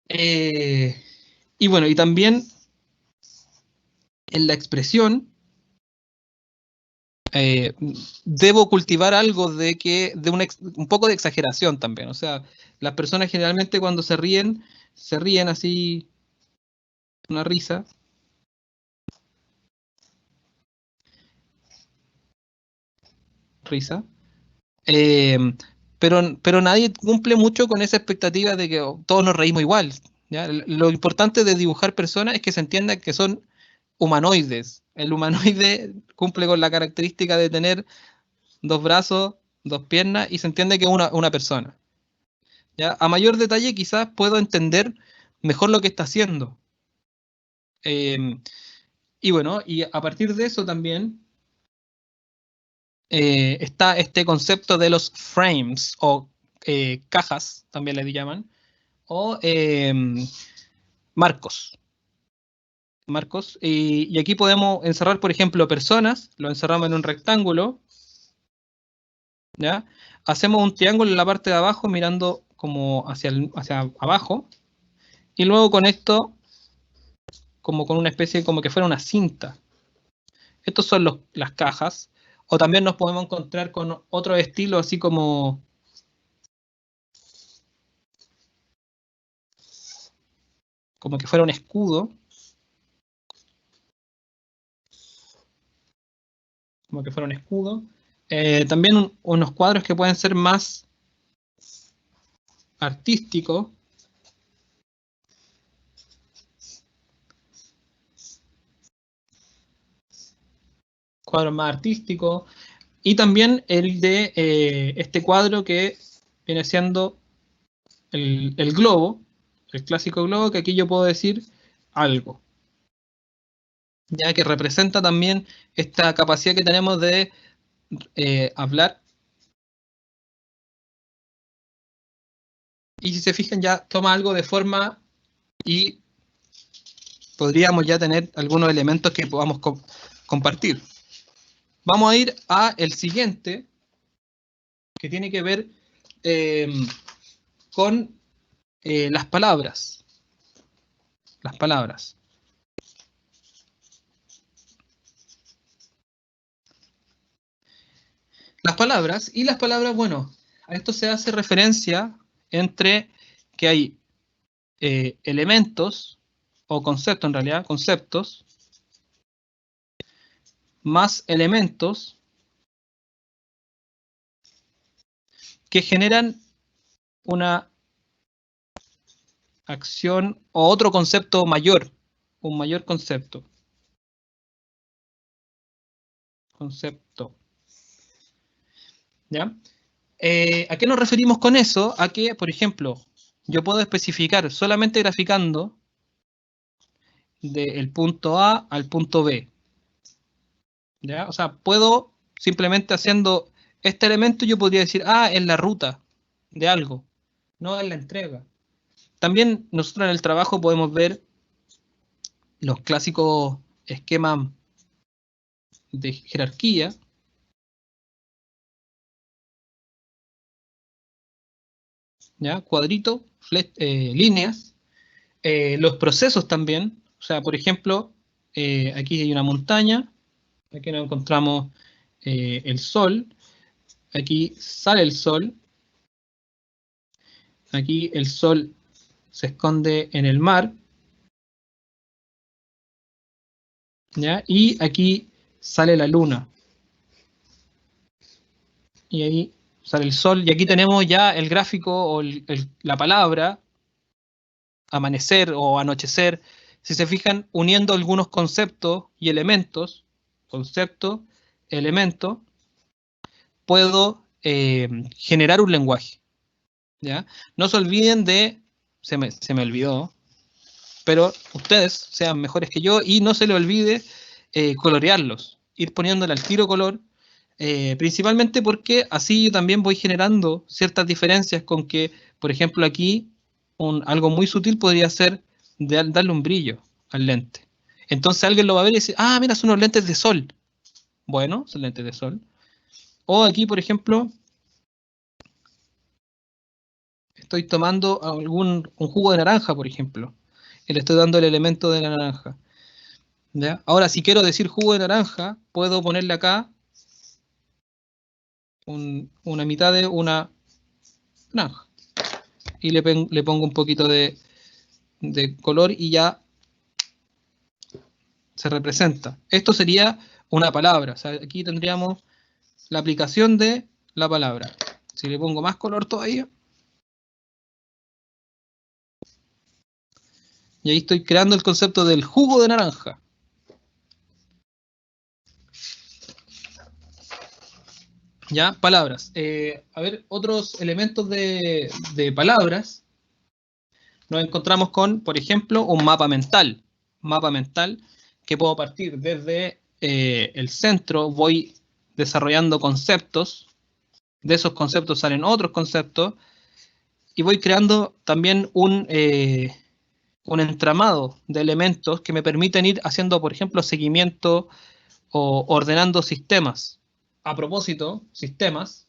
Y bueno, y también en la expresión debo cultivar algo un poco de exageración también. O sea, las personas generalmente cuando se ríen así, una risa. Eh, pero nadie cumple mucho con esa expectativa de que todos nos reímos igual. ¿Ya? Lo importante de dibujar personas es que se entienda que son humanoides. El humanoide cumple con la característica de tener 2 brazos, 2 piernas y se entiende que es una persona. ¿Ya? A mayor detalle quizás puedo entender mejor lo que está haciendo. Y bueno, y a partir de eso también está este concepto de los frames o cajas, también le llaman, o marcos. Y aquí podemos encerrar, por ejemplo, personas, lo encerramos en un rectángulo, ¿ya? Hacemos un triángulo en la parte de abajo mirando como hacia abajo, y luego con esto, como con una especie, como que fuera una cinta. Estos son las cajas, o también nos podemos encontrar con otro estilo, así como que fuera un escudo, también unos cuadros que pueden ser más artísticos, y también el de este cuadro que viene siendo el globo, el clásico globo, que aquí yo puedo decir algo, ya que representa también esta capacidad que tenemos de hablar. Y si se fijan, ya toma algo de forma y podríamos ya tener algunos elementos que podamos compartir. Vamos a ir a el siguiente, que tiene que ver con las palabras. Las palabras. Y las palabras, bueno, a esto se hace referencia entre que hay elementos, o conceptos en realidad, conceptos, más elementos que generan una acción o otro concepto mayor, un mayor concepto. ¿Ya? ¿A qué nos referimos con eso? A que, por ejemplo, yo puedo especificar solamente graficando del punto A al punto B. ¿Ya? O sea, puedo simplemente haciendo este elemento, yo podría decir, es la ruta de algo, no es la entrega. También nosotros en el trabajo podemos ver los clásicos esquemas de jerarquía. ¿Ya? Cuadrito, líneas, los procesos también. O sea, por ejemplo, aquí hay una montaña, aquí nos encontramos el sol, aquí sale el sol, aquí el sol se esconde en el mar, ¿ya? Y aquí sale la luna. Y ahí sale el sol, y aquí tenemos ya el gráfico o la palabra amanecer o anochecer. Si se fijan, uniendo algunos conceptos y elementos, concepto, elemento, puedo generar un lenguaje. ¿Ya? No se olviden de, se me olvidó, pero ustedes sean mejores que yo y no se les olvide colorearlos, ir poniéndole al tiro color, principalmente porque así yo también voy generando ciertas diferencias con que, por ejemplo, aquí algo muy sutil podría ser darle un brillo al lente. Entonces alguien lo va a ver y dice, mira, son unos lentes de sol. Bueno, son lentes de sol. O aquí, por ejemplo, estoy tomando un jugo de naranja, por ejemplo, y le estoy dando el elemento de la naranja. ¿Ya? Ahora, si quiero decir jugo de naranja, puedo ponerle acá una mitad de una naranja. Y le pongo un poquito de color y ya se representa. Esto sería una palabra. O sea, aquí tendríamos la aplicación de la palabra. Si le pongo más color todavía. Y ahí estoy creando el concepto del jugo de naranja. Ya, palabras. A ver, otros elementos de palabras. Nos encontramos con, por ejemplo, un mapa mental. Mapa mental que puedo partir desde el centro, voy desarrollando conceptos. De esos conceptos salen otros conceptos. Y voy creando también un entramado de elementos que me permiten ir haciendo, por ejemplo, seguimiento o ordenando sistemas. A propósito, sistemas,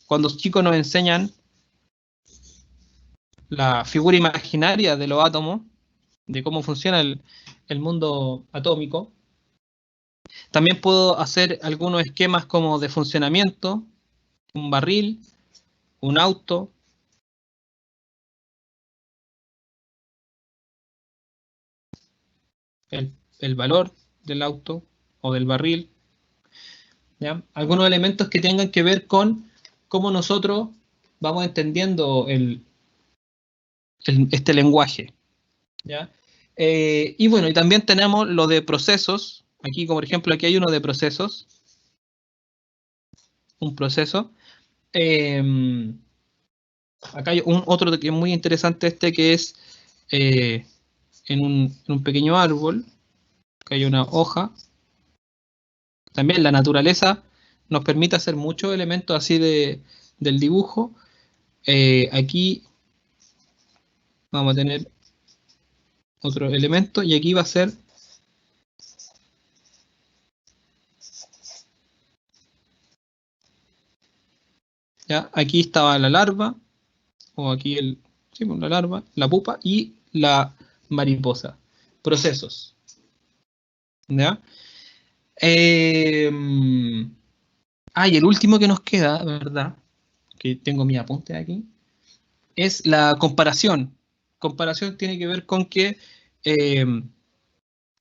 cuando los chicos nos enseñan la figura imaginaria de los átomos, de cómo funciona el mundo atómico, también puedo hacer algunos esquemas como de funcionamiento, un barril, un auto, el valor del auto o del barril, ¿ya? Algunos elementos que tengan que ver con cómo nosotros vamos entendiendo este lenguaje, ¿ya? Y bueno, y también tenemos lo de procesos. Aquí, como por ejemplo, aquí hay uno de procesos. Un proceso. Acá hay otro que es muy interesante, que es en un pequeño árbol. Acá hay una hoja. También la naturaleza nos permite hacer muchos elementos así del dibujo. Aquí vamos a tener otro elemento y aquí va a ser ya, aquí estaba la larva o aquí la larva, la pupa y la mariposa. Procesos. ¿Ya? Y el último que nos queda, ¿verdad? Que tengo mi apunte aquí, es la comparación. Comparación tiene que ver con que,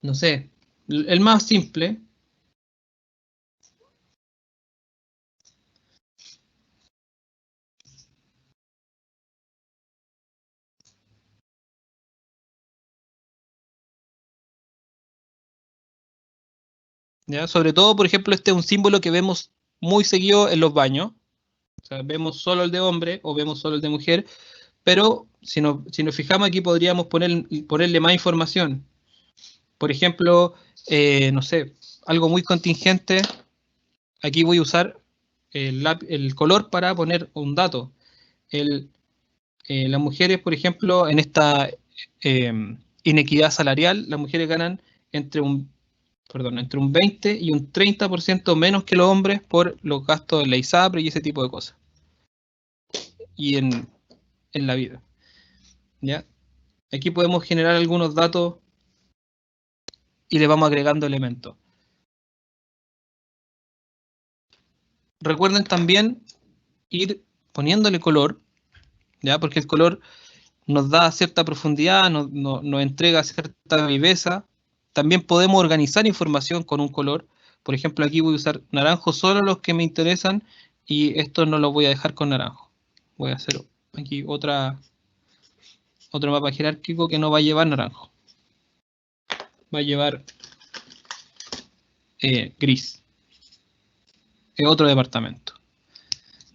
no sé, el más simple. ¿Ya? Sobre todo, por ejemplo, este es un símbolo que vemos muy seguido en los baños. O sea, vemos solo el de hombre o vemos solo el de mujer, pero si nos fijamos aquí podríamos ponerle más información. Por ejemplo, no sé, algo muy contingente, aquí voy a usar el color para poner un dato. Las mujeres, por ejemplo, en esta inequidad salarial, las mujeres ganan entre un 20 y un 30% menos que los hombres por los gastos de la ISAPRE y ese tipo de cosas. Y en la vida. ¿Ya? Aquí podemos generar algunos datos y le vamos agregando elementos. Recuerden también ir poniéndole color, ¿ya? Porque el color nos da cierta profundidad, nos entrega cierta viveza. También podemos organizar información con un color. Por ejemplo, aquí voy a usar naranjo solo los que me interesan y esto no lo voy a dejar con naranjo. Voy a hacer aquí otro mapa jerárquico que no va a llevar naranjo. Va a llevar gris. Es otro departamento.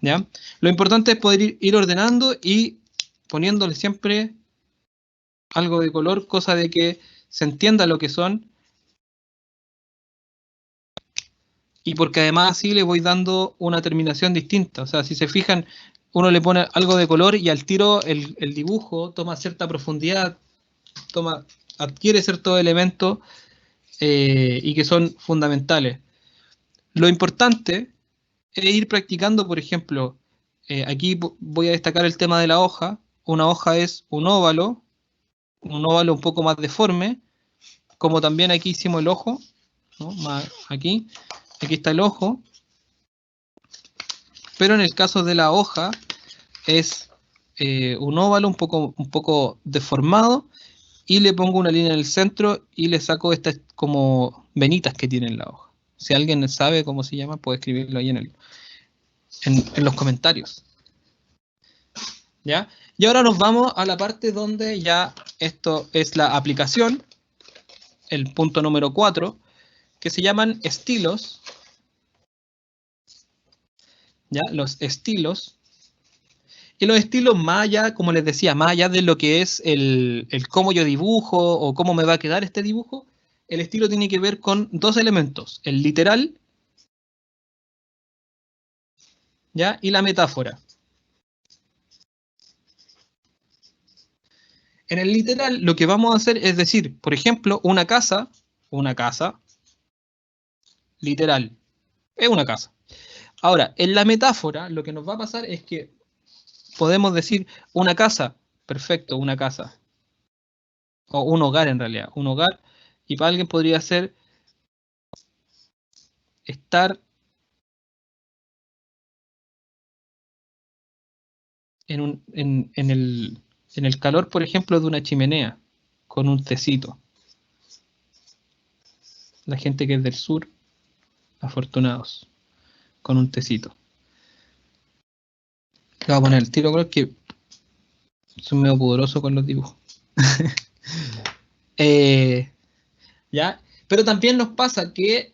¿Ya? Lo importante es poder ir ordenando y poniéndole siempre algo de color, cosa de que se entienda lo que son. Y porque además así le voy dando una terminación distinta. O sea, si se fijan, uno le pone algo de color y al tiro el dibujo toma cierta profundidad, adquiere ciertos elementos y que son fundamentales. Lo importante es ir practicando, por ejemplo, Aquí voy a destacar el tema de la hoja. Una hoja es un óvalo un poco más deforme, como también aquí hicimos el ojo, ¿no? Aquí está el ojo, pero en el caso de la hoja es un óvalo un poco deformado, y le pongo una línea en el centro y le saco estas como venitas que tiene en la hoja. Si alguien sabe cómo se llama, puede escribirlo ahí en los comentarios. ¿Ya? Y ahora nos vamos a la parte donde ya esto es la aplicación, el punto número 4, que se llaman estilos. ¿Ya? Los estilos. Y los estilos, más allá, como les decía, más allá de lo que es el cómo yo dibujo o cómo me va a quedar este dibujo, el estilo tiene que ver con dos elementos, el literal, ¿ya? Y la metáfora. En el literal, lo que vamos a hacer es decir, por ejemplo, una casa, literal, es una casa. Ahora, en la metáfora, lo que nos va a pasar es que podemos decir una casa, perfecto, una casa. O un hogar en realidad, un hogar, y para alguien podría ser estar en el calor, por ejemplo, de una chimenea, con un tecito. La gente que es del sur, afortunados, con un tecito. Le voy a poner el tiro, creo que soy medio pudoroso con los dibujos. ¿Ya? Pero también nos pasa que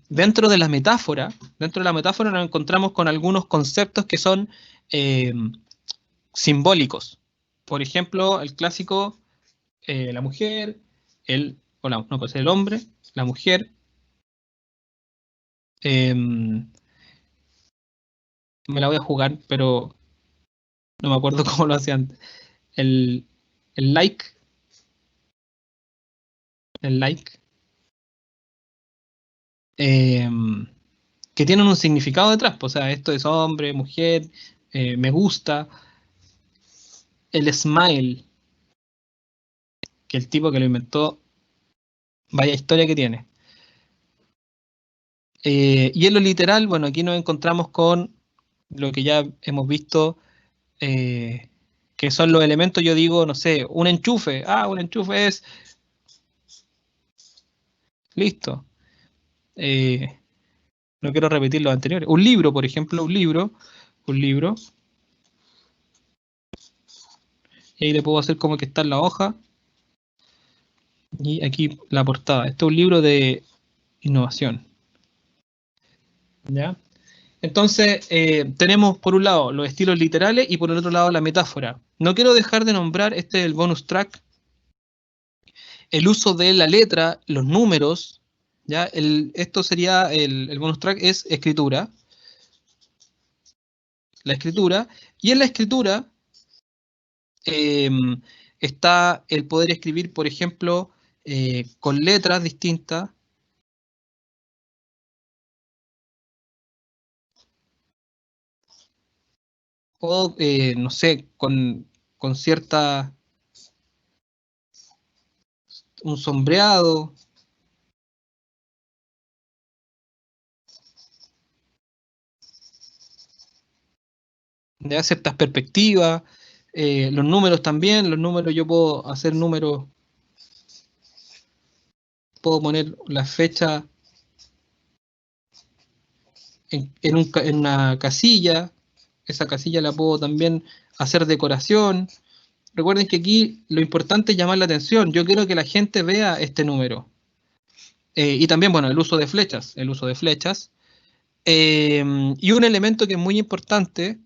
dentro de la metáfora nos encontramos con algunos conceptos que son simbólicos. Por ejemplo, el clásico, la mujer, el hombre, la mujer. Me la voy a jugar, pero no me acuerdo cómo lo hacía antes. El like. El like. Que tienen un significado detrás. Pues, o sea, esto es hombre, mujer, me gusta. El smile, que el tipo que lo inventó, vaya historia que tiene. Y en lo literal, bueno, aquí nos encontramos con lo que ya hemos visto, que son los elementos, yo digo, no sé, un enchufe. Un enchufe es... Listo. No quiero repetir los anteriores. Un libro, por ejemplo, un libro. Y ahí le puedo hacer como que está en la hoja. Y aquí la portada. Este es un libro de innovación. ¿Ya? Entonces, tenemos por un lado los estilos literales y por el otro lado la metáfora. No quiero dejar de nombrar, este es el bonus track, el uso de la letra, los números. ¿Ya? Esto sería, el bonus track es escritura. La escritura. Y en la escritura está el poder escribir, por ejemplo, con letras distintas. O, no sé, con cierta... un sombreado. De ciertas perspectivas. Los números también, los números yo puedo hacer números, puedo poner la fecha en una casilla, esa casilla la puedo también hacer decoración. Recuerden que aquí lo importante es llamar la atención, yo quiero que la gente vea este número. Y también, bueno, el uso de flechas. Y un elemento que es muy importante,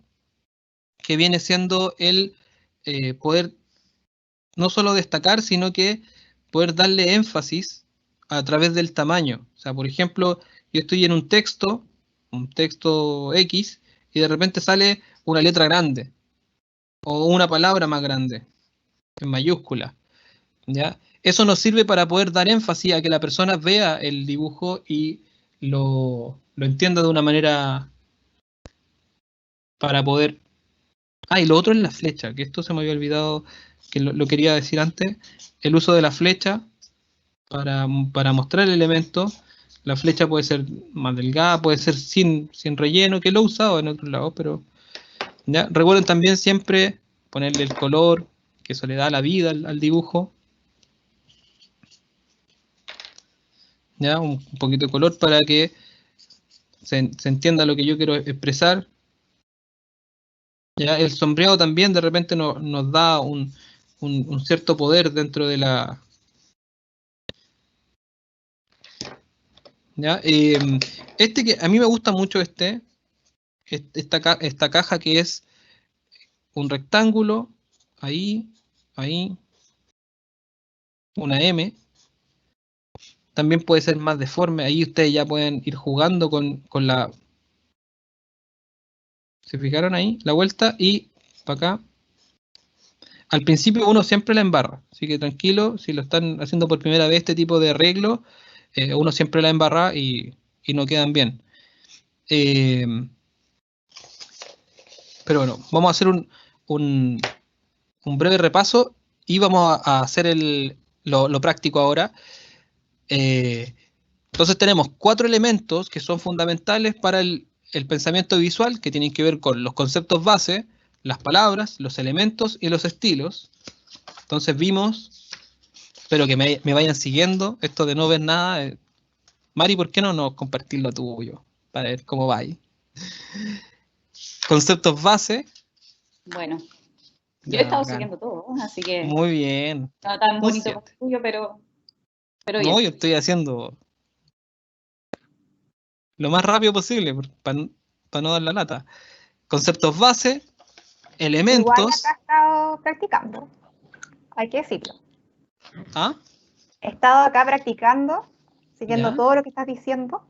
que viene siendo el poder no solo destacar, sino que poder darle énfasis a través del tamaño. O sea, por ejemplo, yo estoy en un texto X, y de repente sale una letra grande, o una palabra más grande, en mayúscula, ¿ya? Eso nos sirve para poder dar énfasis a que la persona vea el dibujo y lo entienda de una manera para poder... Ah, y lo otro es la flecha, que esto se me había olvidado, que lo quería decir antes. El uso de la flecha para mostrar el elemento. La flecha puede ser más delgada, puede ser sin relleno, que lo he usado en otros lados, pero... ¿ya? Recuerden también siempre ponerle el color, que eso le da la vida al dibujo. ¿Ya? Un poquito de color para que se entienda lo que yo quiero expresar. ¿Ya? El sombreado también de repente nos da un cierto poder dentro de la... ¿ya? Que a mí me gusta mucho esta caja que es un rectángulo, ahí, una M. También puede ser más deforme, ahí ustedes ya pueden ir jugando con la... ¿Se fijaron ahí? La vuelta y para acá. Al principio uno siempre la embarra, así que tranquilo, si lo están haciendo por primera vez este tipo de arreglo, uno siempre la embarra y no quedan bien. Pero bueno, vamos a hacer un breve repaso y vamos a hacer lo práctico ahora. Entonces tenemos 4 elementos que son fundamentales para el pensamiento visual, que tienen que ver con los conceptos base, las palabras, los elementos y los estilos. Entonces vimos, espero que me vayan siguiendo, esto de no ver nada. Mari, ¿por qué no compartir lo tuyo? Para ver cómo va ahí. Conceptos base. Bueno, yo he estado siguiendo todo, así que... Muy bien. No tan bonito como el tuyo, pero bien. No, yo estoy haciendo lo más rápido posible, para no dar la lata. Conceptos base, elementos... Igual acá he estado practicando, hay que decirlo. ¿Ah? He estado acá practicando, siguiendo ¿ya? todo lo que estás diciendo.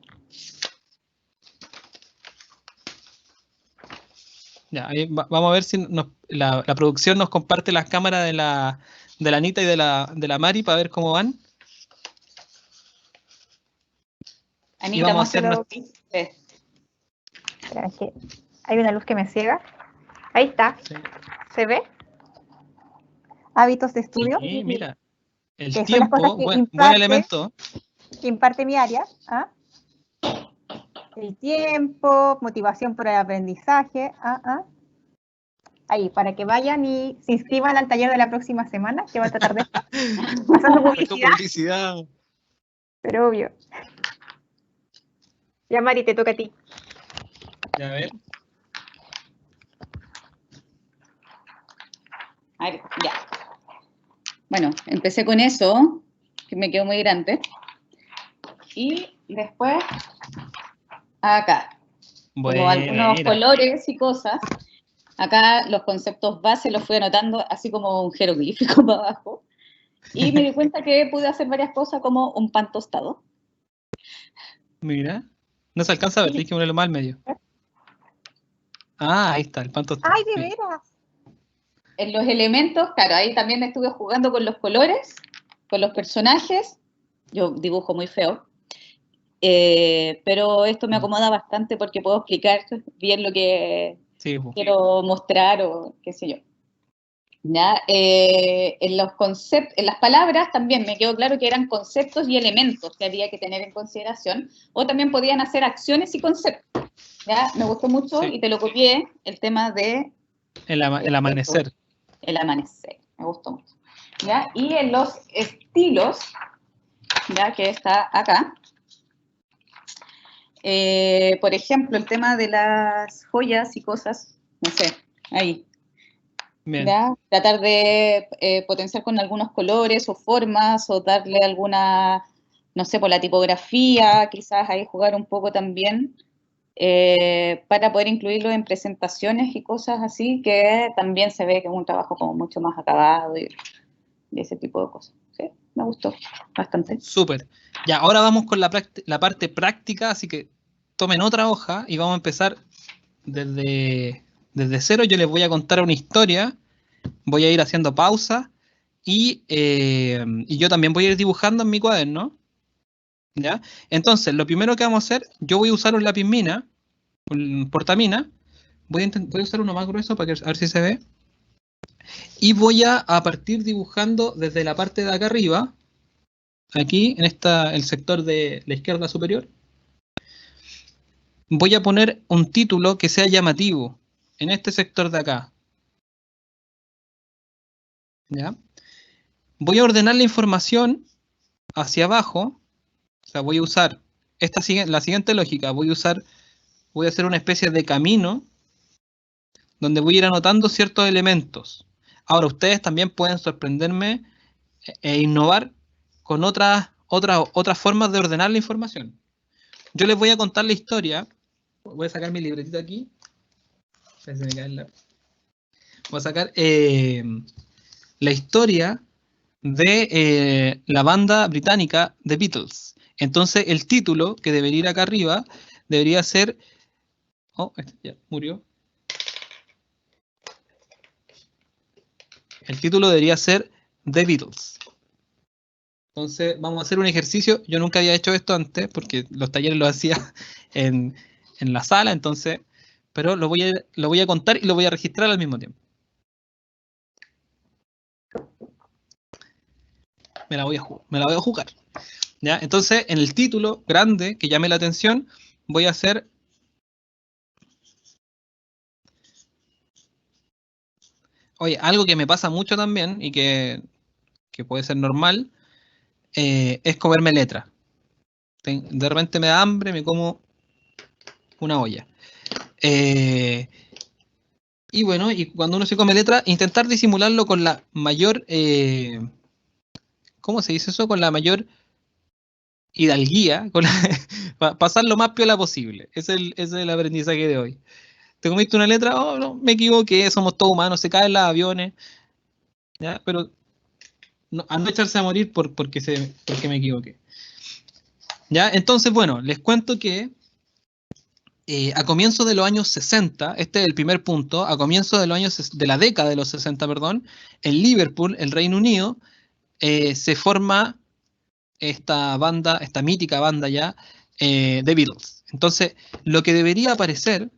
Ya, ahí vamos a ver si la producción nos comparte las cámaras de la Anita y de la Mari para ver cómo van. Anita, muéstralo. Espera, es que hay una luz que me ciega. Ahí está. Sí. ¿Se ve? Hábitos de estudio. Sí, mira. El que tiempo, son las cosas que buen elemento. Que imparte mi área. ¿Ah? El tiempo, motivación por el aprendizaje. Ahí, para que vayan y se inscriban al taller de la próxima semana, que va a tratar de pasando publicidad. Pero obvio. Ya, Mari, te toca a ti. Ya, a ver. A ver, ya. Bueno, empecé con eso, que me quedó muy grande. Y después, acá. Bueno, como algunos colores y cosas. Acá los conceptos base los fui anotando así como un jeroglífico para abajo. Y me di cuenta que pude hacer varias cosas como un pan tostado. Mira. No se alcanza a ver, tienes que ponerlo más al medio. Ah, ahí está, el pan tostado. ¡Ay, de veras! En los elementos, claro, ahí también estuve jugando con los colores, con los personajes. Yo dibujo muy feo. Pero esto me acomoda bastante porque puedo explicar bien lo que quiero mostrar o qué sé yo. ¿Ya? En las palabras también me quedó claro que eran conceptos y elementos que había que tener en consideración, o también podían hacer acciones y conceptos. ¿Ya? Me gustó mucho y te lo copié, el tema de... El amanecer. El amanecer, me gustó mucho. ¿Ya? Y en los estilos, ya que está acá, por ejemplo, el tema de las joyas y cosas, no sé, ahí. ¿Ya? Tratar de potenciar con algunos colores o formas, o darle alguna, no sé, por la tipografía, quizás ahí jugar un poco también, para poder incluirlo en presentaciones y cosas así, que también se ve que es un trabajo como mucho más acabado y ese tipo de cosas. Sí, me gustó bastante. Súper. Ya, ahora vamos con la parte práctica, así que tomen otra hoja y vamos a empezar desde cero. Yo les voy a contar una historia, voy a ir haciendo pausa y yo también voy a ir dibujando en mi cuaderno. ¿Ya? Entonces, lo primero que vamos a hacer, yo voy a usar un lápiz mina, un portamina, voy a usar uno más grueso para que, a ver si se ve. Y voy a partir dibujando desde la parte de acá arriba, aquí en el sector de la izquierda superior. Voy a poner un título que sea llamativo en este sector de acá. ¿Ya? Voy a ordenar la información hacia abajo. O sea, voy a usar la siguiente lógica. Voy a hacer una especie de camino donde voy a ir anotando ciertos elementos. Ahora, ustedes también pueden sorprenderme e innovar con otras formas de ordenar la información. Yo les voy a contar la historia. Voy a sacar mi libretita aquí. Voy a sacar la historia de la banda británica The Beatles. Entonces, el título que debería ir acá arriba debería ser... Oh, ya murió. El título debería ser The Beatles. Entonces, vamos a hacer un ejercicio. Yo nunca había hecho esto antes, porque los talleres los hacía en la sala, entonces... Pero lo voy a contar y lo voy a registrar al mismo tiempo. Me la voy a jugar. ¿Ya? Entonces, en el título grande que llame la atención, voy a hacer... Oye, algo que me pasa mucho también y que puede ser normal, es comerme letra. De repente me da hambre, me como una olla. Y bueno, y cuando uno se come letra, intentar disimularlo con la mayor... ¿cómo se dice eso? Con la mayor hidalguía, pasar lo más piola posible. Ese es el aprendizaje de hoy. ¿Te comiste una letra? Oh, no, me equivoqué, somos todos humanos, se caen los aviones. ¿Ya? Pero a no echarse a morir porque me equivoqué. ¿Ya? Entonces, bueno, les cuento que a comienzos de los años 60, este es el primer punto, a comienzos de la década de los 60, perdón, en Liverpool, el Reino Unido, se forma esta mítica banda ya, The Beatles. Entonces, lo que debería aparecer,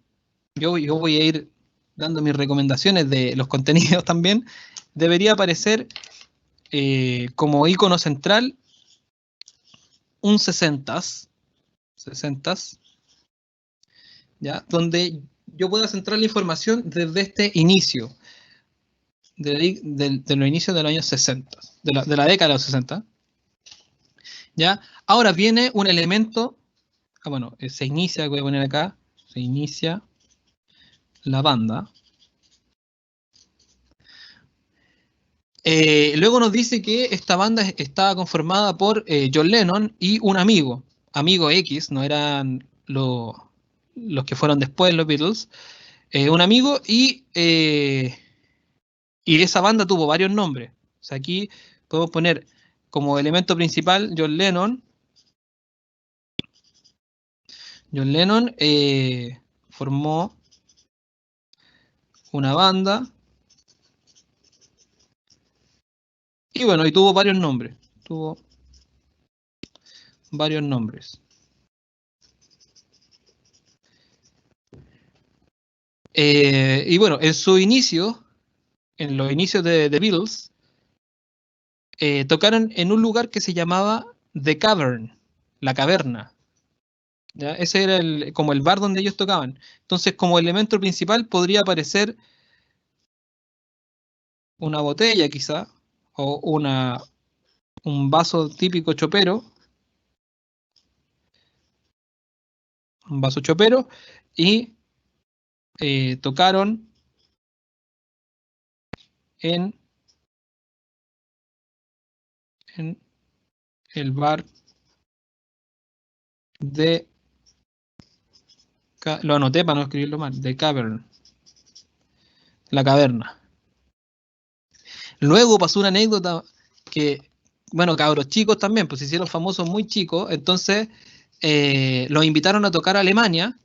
yo voy a ir dando mis recomendaciones de los contenidos también, debería aparecer como icono central un 60s, ¿ya? Donde yo pueda centrar la información desde este inicio, de los inicios de los años 60, de la década de los 60. ¿Ya? Ahora viene un elemento, bueno, se inicia, voy a poner acá, se inicia la banda. Luego nos dice que esta banda estaba conformada por John Lennon y un amigo X, no eran los que fueron después los Beatles, un amigo y esa banda tuvo varios nombres. O sea, aquí podemos poner como elemento principal John Lennon. John Lennon formó una banda y bueno, y tuvo varios nombres. Y bueno, en los inicios de The Beatles, tocaron en un lugar que se llamaba The Cavern, la caverna. ¿Ya? Ese era como el bar donde ellos tocaban. Entonces, como elemento principal podría aparecer una botella quizá, o un vaso típico chopero, y tocaron en el bar de... Lo anoté para no escribirlo mal, The Cavern, la caverna. Luego pasó una anécdota que, bueno, cabros chicos también, pues se hicieron famosos muy chicos, entonces los invitaron a tocar a Alemania.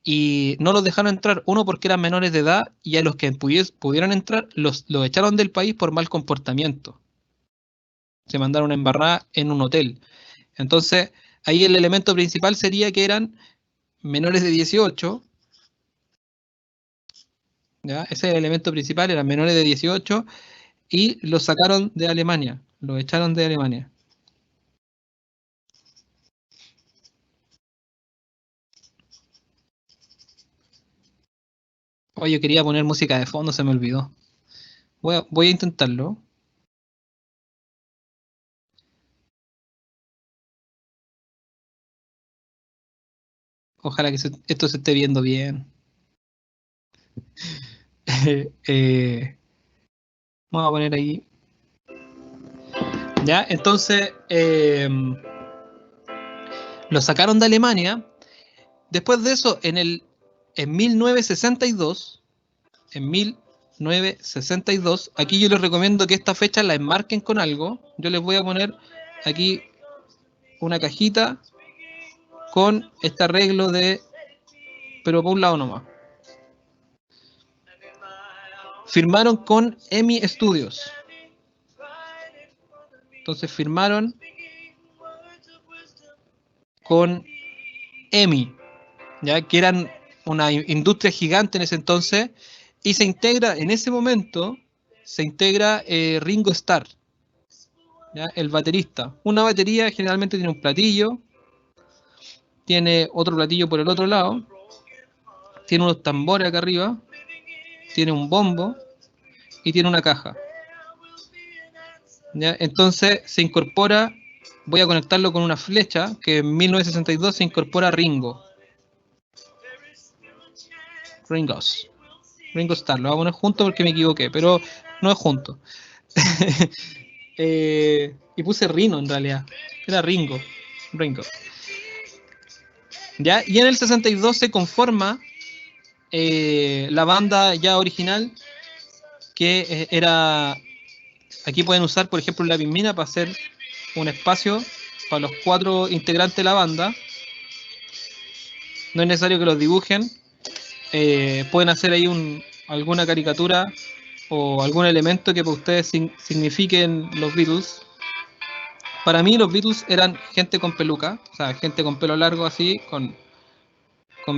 Y no los dejaron entrar, uno porque eran menores de edad, y a los que pudieron entrar los echaron del país por mal comportamiento. Se mandaron a embarrar en un hotel. Entonces, ahí el elemento principal sería que eran menores de 18. ¿Ya? Ese es el elemento principal, eran menores de 18 y los sacaron de Alemania, los echaron de Alemania. Oye, yo quería poner música de fondo, se me olvidó. Voy a intentarlo. Ojalá que esto se esté viendo bien. Vamos a poner ahí. Ya, entonces lo sacaron de Alemania. Después de eso, en 1962, aquí yo les recomiendo que esta fecha la enmarquen con algo. Yo les voy a poner aquí una cajita con este arreglo pero por un lado nomás. Firmaron con EMI Studios. Entonces firmaron con EMI, ya que eran una industria gigante en ese entonces, y en ese momento se integra Ringo Starr, ¿ya? El baterista. Una batería generalmente tiene un platillo, tiene otro platillo por el otro lado, tiene unos tambores acá arriba, tiene un bombo y tiene una caja. ¿Ya? Entonces se incorpora, voy a conectarlo con una flecha, que en 1962 se incorpora Ringo Starr, lo voy a poner junto porque me equivoqué, pero no es junto. Y puse Rino en realidad, era Ringo. ¿Ya? Y en el 62 se conforma la banda ya original, que era, aquí pueden usar por ejemplo la Pismina para hacer un espacio para los 4 integrantes de la banda. No es necesario que los dibujen, pueden hacer ahí alguna caricatura o algún elemento que para ustedes signifiquen los Beatles. Para mí los Beatles eran gente con peluca, o sea, gente con pelo largo así, con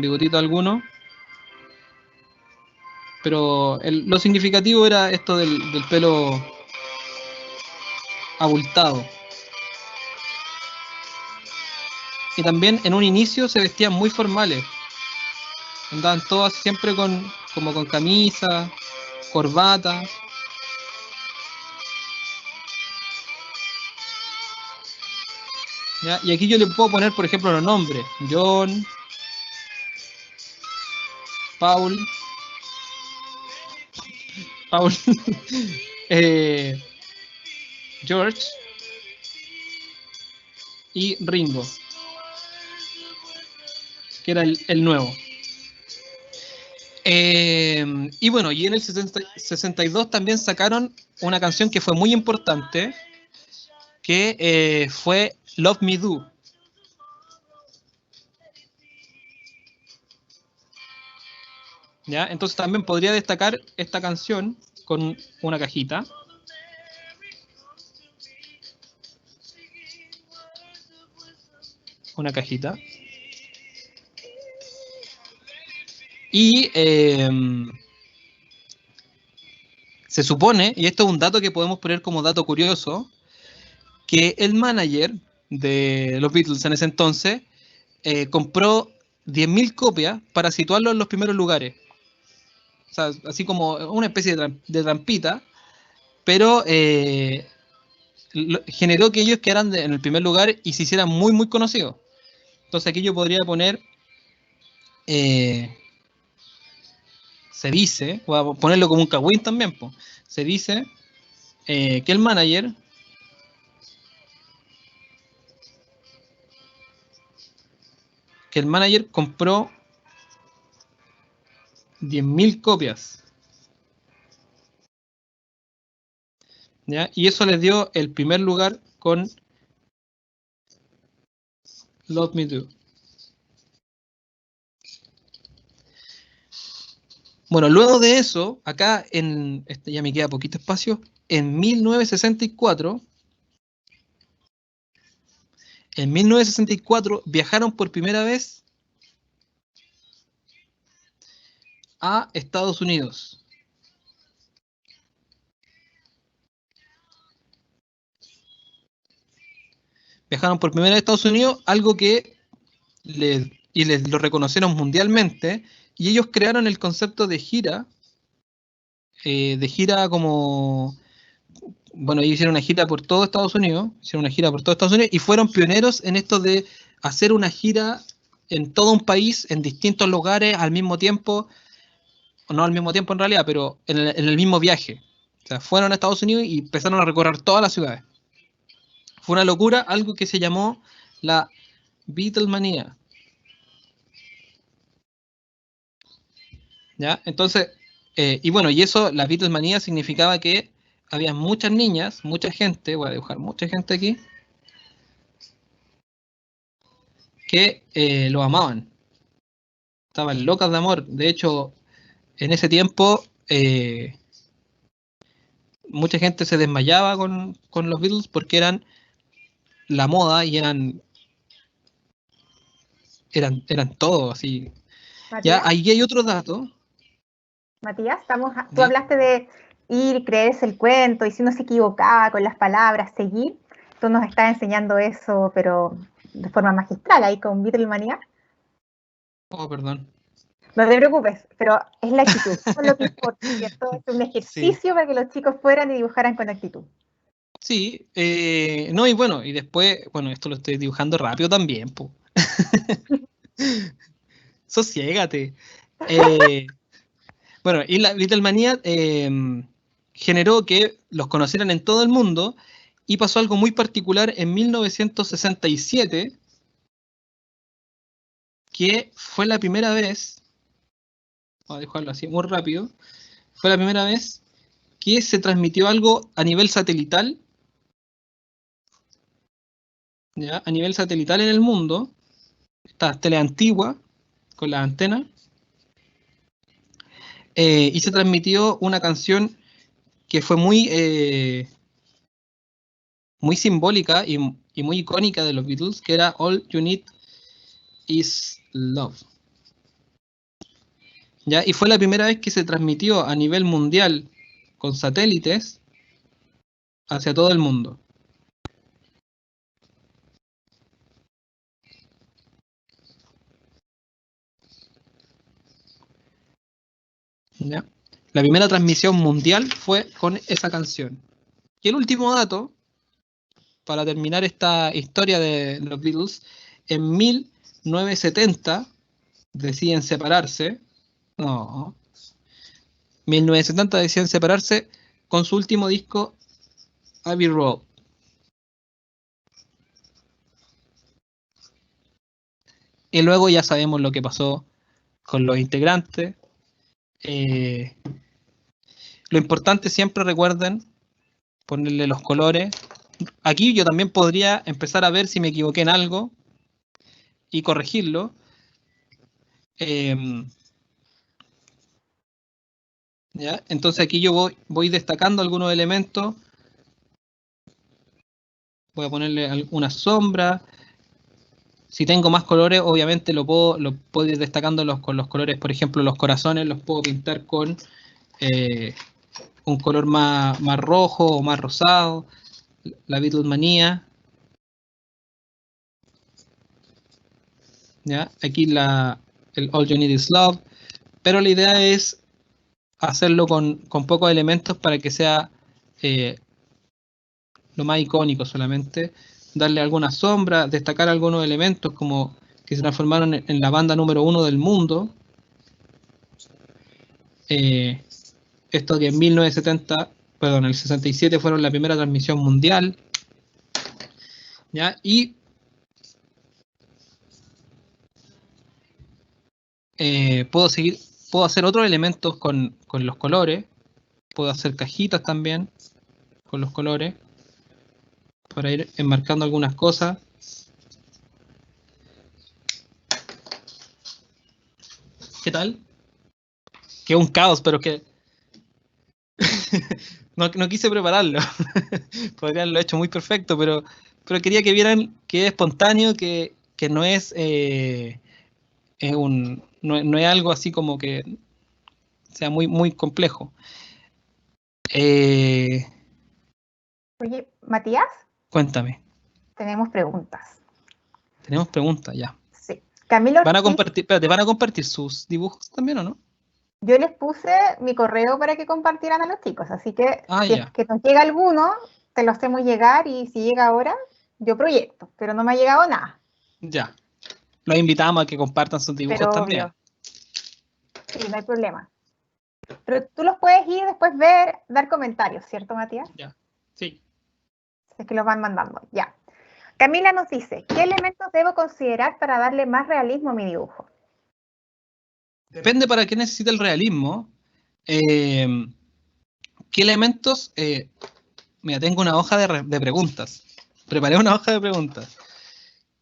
bigotito alguno. Pero lo significativo era esto del pelo abultado. Y también en un inicio se vestían muy formales. Andaban todas siempre como con camisa, corbata. ¿Ya? Y aquí yo le puedo poner, por ejemplo, los nombres. John, Paul, George y Ringo, que era el nuevo. Y bueno, y en el 62 también sacaron una canción que fue muy importante, que fue Love Me Do. ¿Ya? Entonces también podría destacar esta canción con una cajita. Una cajita. Y se supone, y esto es un dato que podemos poner como dato curioso, que el manager de los Beatles en ese entonces compró 10.000 copias para situarlo en los primeros lugares. O sea, así como una especie de trampita, pero generó que ellos quedaran en el primer lugar y se hicieran muy, muy conocidos. Entonces aquí yo podría poner, se dice, voy a ponerlo como un cagüín también, po. Se dice que el manager compró 10.000 copias. ¿Ya? Y eso les dio el primer lugar con Love Me Do. Bueno, luego de eso, acá ya me queda poquito espacio, en 1964 viajaron por primera vez a Estados Unidos. Viajaron por primera vez a Estados Unidos, algo que les lo reconocieron mundialmente, y ellos crearon el concepto de gira como, bueno, ellos hicieron una gira por todo Estados Unidos, y fueron pioneros en esto de hacer una gira en todo un país, en distintos lugares, al mismo tiempo, o no al mismo tiempo en realidad, pero en el mismo viaje. O sea, fueron a Estados Unidos y empezaron a recorrer todas las ciudades. Fue una locura, algo que se llamó la Beatlemanía. ¿Ya? Entonces, y bueno, y eso, la Beatlemanía significaba que había muchas niñas, mucha gente, voy a dibujar mucha gente aquí, que lo amaban. Estaban locas de amor. De hecho, en ese tiempo, mucha gente se desmayaba con los Beatles porque eran la moda y eran todo así. Matías, Ya, ahí hay otro dato. Matías, tú hablaste de ir, creerse el cuento, y si uno se equivocaba con las palabras, seguir. Tú nos estás enseñando eso, pero de forma magistral, ahí con Beatlemanía. Oh, perdón. No te preocupes, pero es la actitud, eso es lo que importa, ¿cierto? Es un ejercicio para que los chicos fueran y dibujaran con actitud. Sí, no, y bueno, y después, bueno, esto lo estoy dibujando rápido también, po. Sosiégate. Bueno, y la Beatlemanía generó que los conocieran en todo el mundo, y pasó algo muy particular en 1967, que fue la primera vez, vamos a dejarlo así muy rápido, fue la primera vez que se transmitió algo a nivel satelital, ¿ya? A nivel satelital en el mundo, esta tele antigua, con la antena, y se transmitió una canción que fue muy simbólica y muy icónica de los Beatles, que era All You Need Is Love. ¿Ya? Y fue la primera vez que se transmitió a nivel mundial con satélites hacia todo el mundo. ¿Ya? La primera transmisión mundial fue con esa canción. Y el último dato, para terminar esta historia de los Beatles, en 1970 deciden separarse. No. 1970 deciden separarse con su último disco, Abbey Road. Y luego ya sabemos lo que pasó con los integrantes. Lo importante, siempre recuerden ponerle los colores. Aquí yo también podría empezar a ver si me equivoqué en algo y corregirlo. ¿Ya? Entonces aquí yo voy destacando algunos elementos. Voy a ponerle una sombra. Si tengo más colores, obviamente lo puedo ir destacando con los colores. Por ejemplo, los corazones los puedo pintar con un color más rojo o más rosado. La Beatlemanía. ¿Ya? Aquí el All You Need Is Love. Pero la idea es hacerlo con pocos elementos para que sea lo más icónico solamente. Darle alguna sombra, destacar algunos elementos como que se transformaron en la banda número 1 del mundo. Esto que en 1970, perdón, el 67 fueron la primera transmisión mundial. ¿Ya? Y puedo hacer otros elementos con los colores. Puedo hacer cajitas también con los colores para ir enmarcando algunas cosas. ¿Qué tal? Que un caos, pero que no quise prepararlo. Podría haberlo hecho muy perfecto, pero quería que vieran que es espontáneo, que no es, no es algo así como que sea muy, muy complejo. Oye, Matías, Cuéntame. tenemos preguntas. Tenemos preguntas ya. Sí. Camilo ¿Van a Ortiz, compartir, espérate, ¿van a compartir sus dibujos también o no? yo les puse mi correo para que compartieran a los chicos, así que Ah, si ya. es que nos llega alguno, te lo hacemos llegar y si llega ahora, yo proyecto, pero no me ha llegado nada. Ya. Los invitamos a que compartan sus dibujos Pero también. obvio, sí, no hay problema. Pero tú los puedes ir después ver, dar comentarios, ¿cierto, Matías? Ya. Sí. Es que los van mandando, ya. Camila nos dice, ¿qué elementos debo considerar para darle más realismo a mi dibujo? Depende para qué necesita el realismo. ¿Qué elementos? Mira, tengo una hoja de preguntas. Preparé una hoja de preguntas.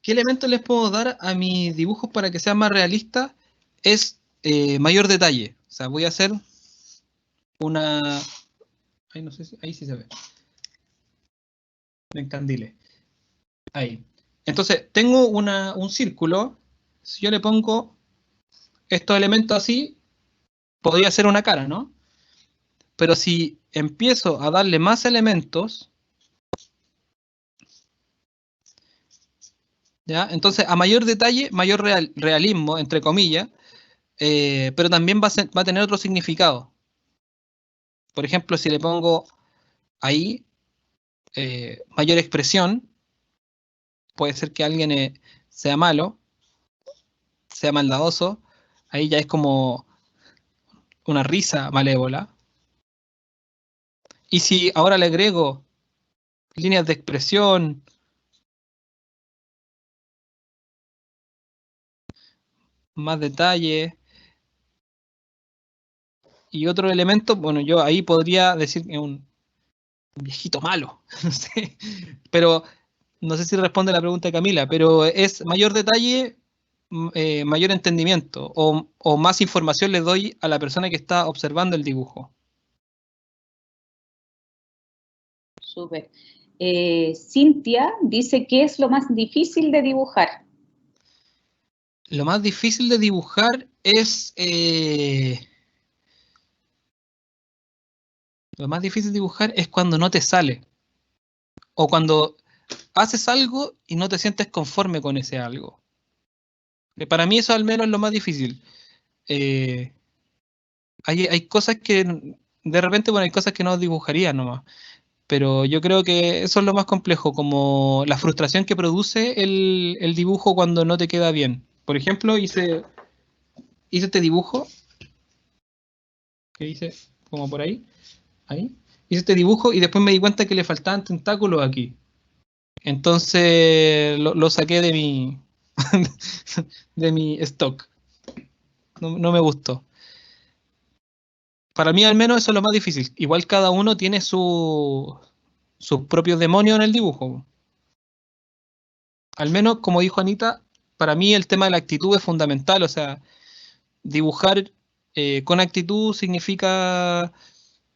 ¿Qué elementos les puedo dar a mis dibujos para que sean más realistas? Es mayor detalle. O sea, voy a hacer una... Ahí no sé si... Ahí sí se ve. Me encandile. Ahí. Entonces, tengo un círculo. Si yo le pongo estos elementos así, podría ser una cara, ¿no? Pero si empiezo a darle más elementos, ¿ya? Entonces, a mayor detalle, mayor realismo, entre comillas, pero también va a tener otro significado. Por ejemplo, si le pongo ahí mayor expresión, puede ser que alguien sea malo, sea maldadoso, ahí ya es como una risa malévola. Y si ahora le agrego líneas de expresión, más detalle y otro elemento, bueno, yo ahí podría decir que es un viejito malo, no sé, pero no sé si responde la pregunta de Camila, pero es mayor detalle, mayor entendimiento o más información le doy a la persona que está observando el dibujo. Súper. Cintia dice, ¿qué es lo más difícil de dibujar? Lo más difícil de dibujar es... lo más difícil de dibujar es cuando no te sale. O cuando haces algo y no te sientes conforme con ese algo. Para mí eso al menos es lo más difícil. Hay cosas que de repente, bueno, hay cosas que no dibujaría nomás. Pero yo creo que eso es lo más complejo, como la frustración que produce el dibujo cuando no te queda bien. Por ejemplo, hice este dibujo, que hice como por ahí, hice este dibujo y después me di cuenta que le faltaban tentáculos aquí. Entonces lo saqué de de mi stock. No me gustó. Para mí al menos eso es lo más difícil. Igual cada uno tiene sus propios demonios en el dibujo. Al menos, como dijo Anita, para mí el tema de la actitud es fundamental. O sea, dibujar con actitud significa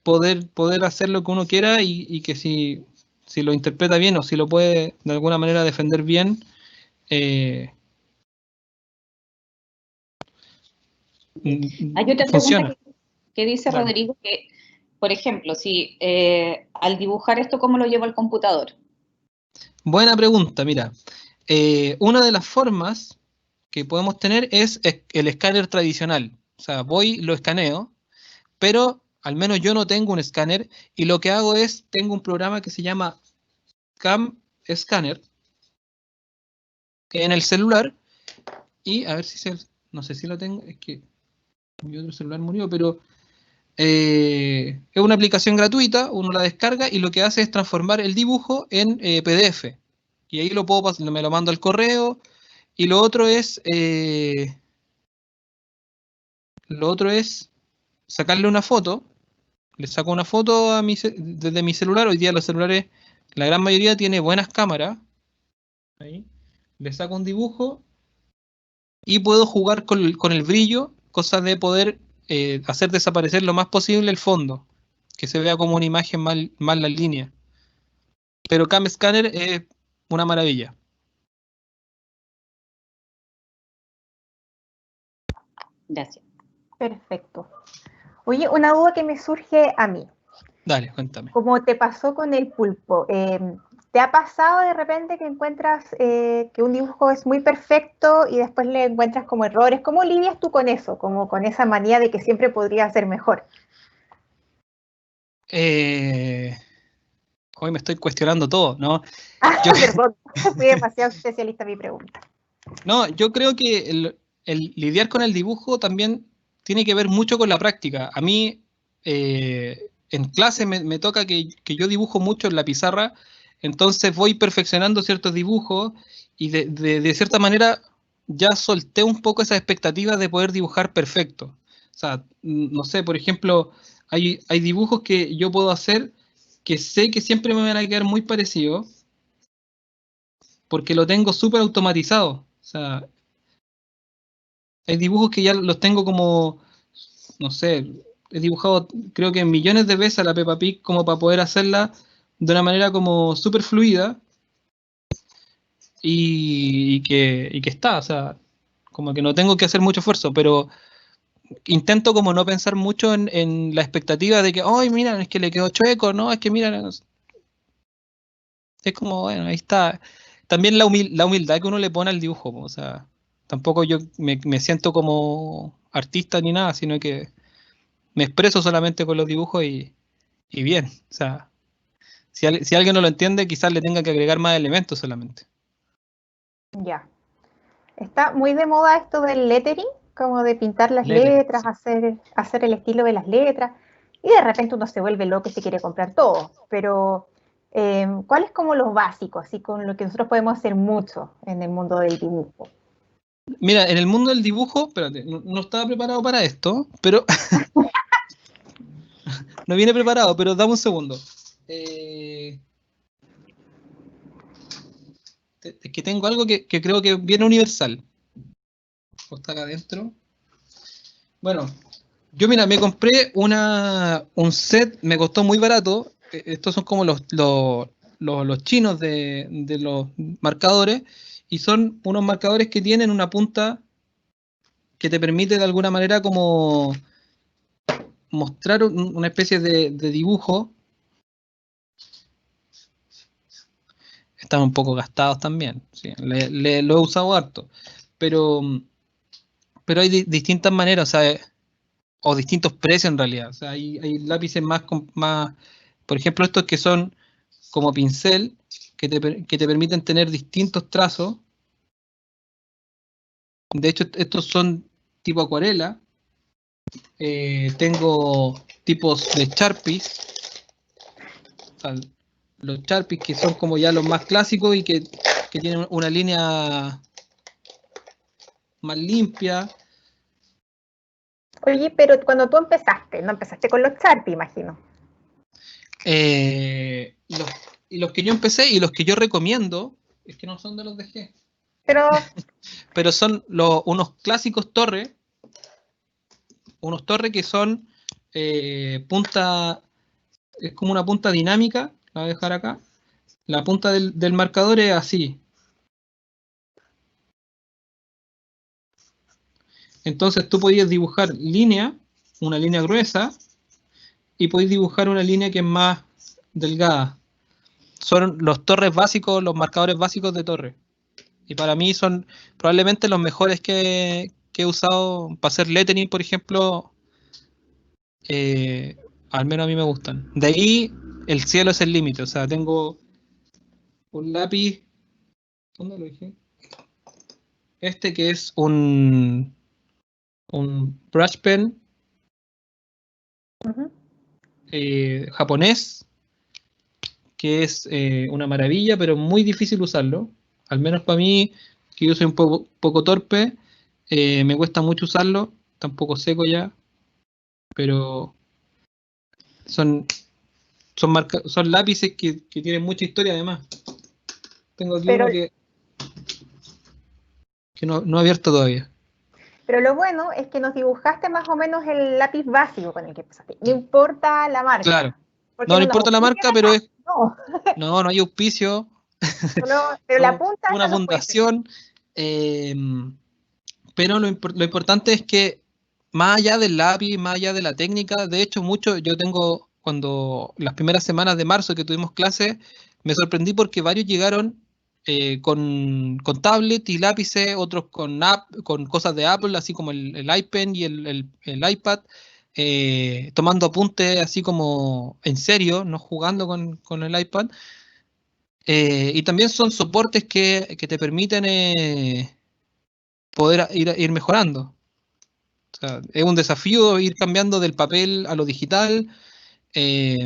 poder hacer lo que uno quiera y que si lo interpreta bien o si lo puede de alguna manera defender bien, Hay otra pregunta funciona. que dice Dale. Rodrigo que, por ejemplo, si al dibujar esto, ¿cómo lo llevo al computador? Buena pregunta, mira. Una de las formas que podemos tener es el escáner tradicional. O sea, voy, lo escaneo, pero al menos yo no tengo un escáner y lo que hago es, tengo un programa que se llama Cam Scanner en el celular y a ver si no sé si lo tengo, es que mi otro celular murió, pero es una aplicación gratuita, uno la descarga y lo que hace es transformar el dibujo en PDF. Y ahí lo puedo me lo mando al correo. Y lo otro es sacarle una foto. Le saco una foto desde mi celular. Hoy día los celulares, la gran mayoría tiene buenas cámaras. Ahí. Le saco un dibujo y puedo jugar con el brillo, cosa de poder hacer desaparecer lo más posible el fondo, que se vea como una imagen más la línea. Pero Cam Scanner es una maravilla. Gracias. Perfecto. Oye, una duda que me surge a mí. Dale, cuéntame. Como te pasó con el pulpo, ¿te ha pasado de repente que encuentras que un dibujo es muy perfecto y después le encuentras como errores? ¿Cómo lidias tú con eso? Como con esa manía de que siempre podría ser mejor. Hoy me estoy cuestionando todo, ¿no? Ah, Yo, perdón, fui demasiado especialista en mi pregunta. no, yo creo que el lidiar con el dibujo también tiene que ver mucho con la práctica. A mí, en clase me toca que yo dibujo mucho en la pizarra, entonces voy perfeccionando ciertos dibujos y de cierta manera ya solté un poco esa expectativa de poder dibujar perfecto. O sea, no sé, por ejemplo, hay dibujos que yo puedo hacer que sé que siempre me van a quedar muy parecidos porque lo tengo súper automatizado. O sea, hay dibujos que ya los tengo como, no sé, he dibujado creo que millones de veces a la Peppa Pig como para poder hacerla de una manera como súper fluida y que está, o sea, como que no tengo que hacer mucho esfuerzo, pero intento como no pensar mucho en la expectativa de que, ay, mira, es que le quedó chueco, ¿no? Es que mira, es como, bueno, ahí está. También la humildad que uno le pone al dibujo, o sea, tampoco yo me siento como artista ni nada, sino que me expreso solamente con los dibujos y bien. O sea, si alguien no lo entiende, quizás le tenga que agregar más elementos solamente. Ya. Está muy de moda esto del lettering, como de pintar las Lettering, letras, sí. hacer el estilo de las letras, y de repente uno se vuelve loco y se quiere comprar todo. Pero, ¿cuál es como lo básico, así con lo que nosotros podemos hacer mucho en el mundo del dibujo? Mira, en el mundo del dibujo, espérate, no estaba preparado para esto, pero no viene preparado, pero dame un segundo. Eh, es que tengo algo que creo que viene universal. ¿O está acá adentro? Bueno, yo mira, me compré un set, me costó muy barato. Estos son como los chinos de los marcadores y son unos marcadores que tienen una punta que te permite de alguna manera como mostrar una especie de dibujo. Están un poco gastados también, sí, lo he usado harto, pero, pero hay distintas maneras, o sea, o distintos precios en realidad. O sea, hay lápices más, por ejemplo, estos que son como pincel, que te permiten tener distintos trazos. De hecho, estos son tipo acuarela. Tengo tipos de Sharpies, o sea, los Sharpies que son como ya los más clásicos y que tienen una línea más limpia. Oye, pero cuando tú empezaste, no empezaste con los Sharpie, imagino. Eh, los, y los que yo empecé y los que yo recomiendo, es que no son de los de G, Pero, pero son unos clásicos unos torres que son punta, es como una punta dinámica, la voy a dejar acá. La punta del marcador es así. Entonces tú podías dibujar una línea gruesa, y podéis dibujar una línea que es más delgada. Son los torres básicos, los marcadores básicos de torre. Y para mí son probablemente los mejores que he usado para hacer lettering, por ejemplo. eh, Al menos a mí me gustan. De ahí el cielo es el límite. O sea, tengo un lápiz. ¿Dónde lo dije? Este que es un brush pen uh-huh. japonés, que es una maravilla, pero muy difícil usarlo. Al menos para mí, que yo soy un poco torpe, me cuesta mucho usarlo. Está un poco seco ya, pero son, son lápices que tienen mucha historia además. Tengo aquí pero uno que no he abierto todavía. Pero lo bueno es que nos dibujaste más o menos el lápiz básico con el que empezaste. No importa la Claro. marca, porque No, no no nos importa la auspician marca, pero acá. es. No, No hay auspicio. pero la Somos punta una esa nos puede servir. fundación. Pero lo importante es que más allá del lápiz, más allá de la técnica, de hecho yo tengo, cuando las primeras semanas de marzo que tuvimos clases, me sorprendí porque varios llegaron con tablet y lápices, otros con cosas de Apple, así como el iPen y el iPad, tomando apuntes así como en serio, no jugando con el iPad. Y también son soportes que te permiten poder ir mejorando. O sea, es un desafío ir cambiando del papel a lo digital. eh,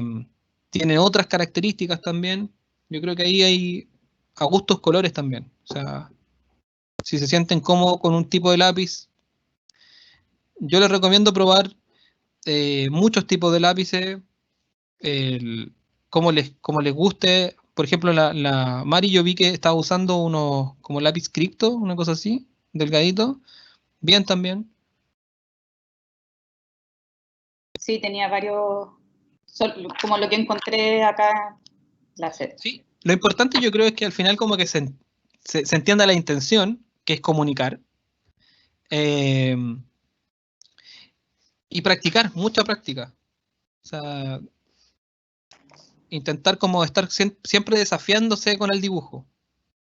Tiene otras características también. Yo creo que ahí hay a gustos colores también. O sea, si se sienten cómodos con un tipo de lápiz, yo les recomiendo probar muchos tipos de lápices, el- como les guste. Por ejemplo, la Mari yo vi que estaba usando unos como lápiz cripto, una cosa así, delgadito. Bien también. Sí, tenía varios, como lo que encontré acá, láser. Sí, lo importante yo creo es que al final como que se entienda la intención, que es comunicar, eh, y practicar, mucha práctica. O sea, intentar como estar siempre desafiándose con el dibujo.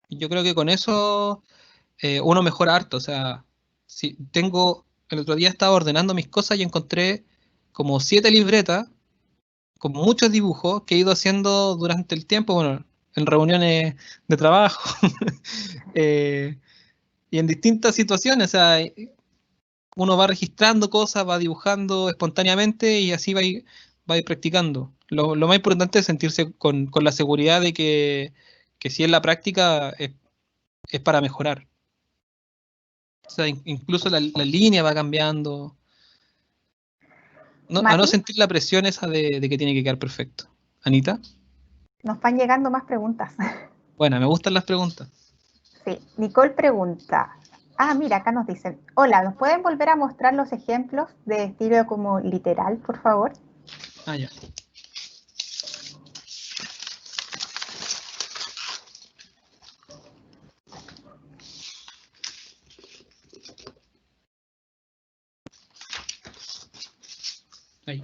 Y yo creo que con eso uno mejora harto. O sea, si el otro día estaba ordenando mis cosas y encontré como 7 libretas con muchos dibujos que he ido haciendo durante el tiempo, bueno, en reuniones de trabajo. eh, y en distintas situaciones, o sea, uno va registrando cosas, va dibujando espontáneamente y así va a ir practicando. Lo más importante es sentirse con la seguridad de que si es la práctica es para mejorar. O sea, incluso la línea va cambiando. A no Mati, sentir la presión esa de que tiene que quedar perfecto. Anita, nos van llegando más preguntas. bueno, me gustan las preguntas. Sí, Nicole pregunta. Ah, mira, acá nos dicen, hola, ¿nos pueden volver a mostrar los ejemplos de estilo como literal, por favor? Ah, ya. Ahí.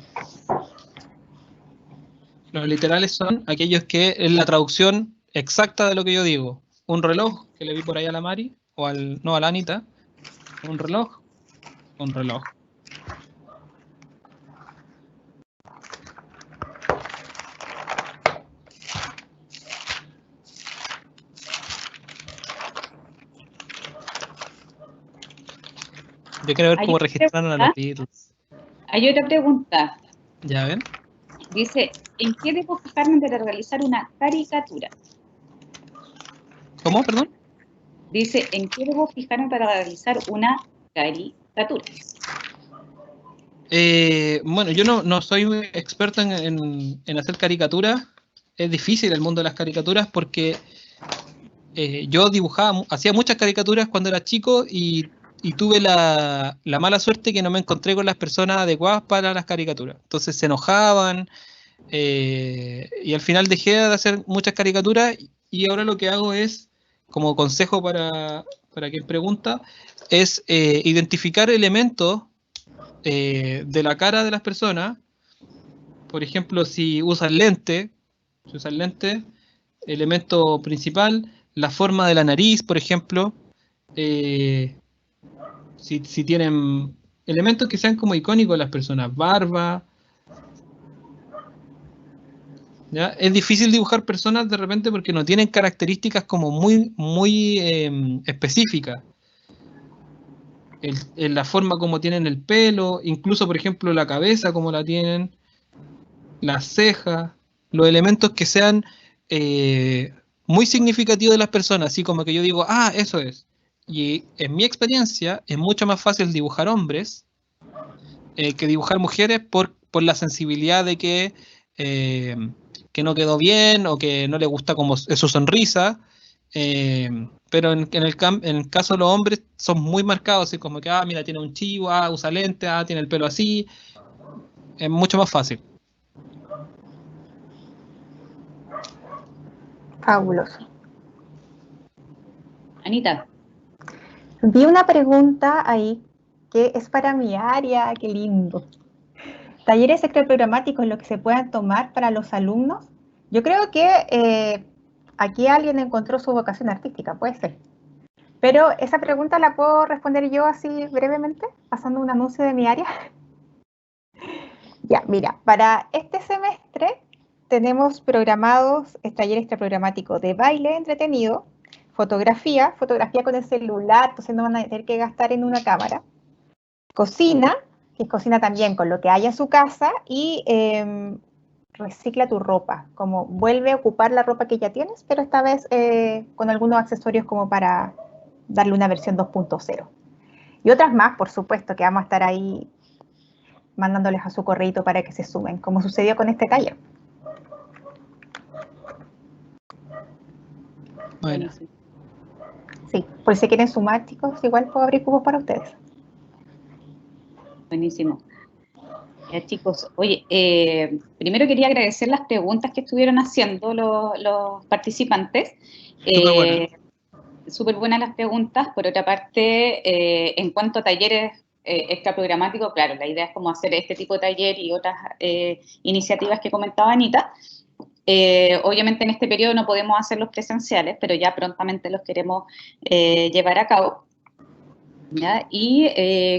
Los literales son aquellos que es la traducción exacta de lo que yo digo. Un reloj, que le vi por ahí a la Mari, no, a la Anita. Un reloj, un reloj. Yo quiero ver Hay cómo otra registraron a los pregunta. Beatles. Hay otra pregunta. ¿Ya ven? Dice, ¿en qué debo fijarme para realizar una caricatura? ¿Cómo, perdón? Dice, ¿en qué debo fijarme para realizar una caricatura? Bueno, yo no soy muy experto en hacer caricaturas. Es difícil el mundo de las caricaturas porque yo hacía muchas caricaturas cuando era chico y tuve la mala suerte que no me encontré con las personas adecuadas para las caricaturas. Entonces se enojaban y al final dejé de hacer muchas caricaturas y ahora lo que hago es, como consejo para quien pregunta, es identificar elementos de la cara de las personas. Por ejemplo, si usan lente, elemento principal, la forma de la nariz, por ejemplo, eh, si tienen elementos que sean como icónicos de las personas, barba, ¿ya? Es difícil dibujar personas de repente porque no tienen características como muy específicas. En la forma como tienen el pelo, incluso por ejemplo la cabeza como la tienen, las cejas, los elementos que sean eh, muy significativos de las personas, así como que yo digo, ah, eso es. Y en mi experiencia es mucho más fácil dibujar hombres que dibujar mujeres por la sensibilidad de eh, que no quedó bien o que no le gusta como es su sonrisa. Pero en el caso de los hombres son muy marcados, así como que, ah, mira, tiene un chivo, ah, usa lentes, ah, tiene el pelo así. Es mucho más fácil. Fabuloso. Anita. Vi una pregunta ahí que es para mi área, qué lindo. Talleres extraprogramáticos, lo que se puedan tomar para los alumnos. Yo creo que aquí alguien encontró su vocación artística, puede ser. Pero esa pregunta la puedo responder yo así brevemente, pasando un anuncio de mi área. Ya, mira, para este semestre tenemos programados talleres extraprogramáticos de baile entretenido, fotografía con el celular, entonces no van a tener que gastar en una cámara, cocina, que es cocina también con lo que hay en su casa, y recicla tu ropa, como vuelve a ocupar la ropa que ya tienes, pero esta vez con algunos accesorios como para darle una versión 2.0. Y otras más, por supuesto, que vamos a estar ahí mandándoles a su correíto para que se sumen, como sucedió con este taller. Bueno. Sí, por si quieren sumar, chicos, igual puedo abrir cupos para ustedes. Buenísimo. Ya, chicos, oye, primero quería agradecer las preguntas que estuvieron haciendo los participantes. Súper buenas las preguntas. Por otra parte, en cuanto a talleres extraprogramáticos, claro, la idea es como hacer este tipo de taller y otras iniciativas que comentaba Anita. Obviamente en este periodo no podemos hacerlos presenciales, pero ya prontamente los queremos llevar a cabo. ¿Ya? Y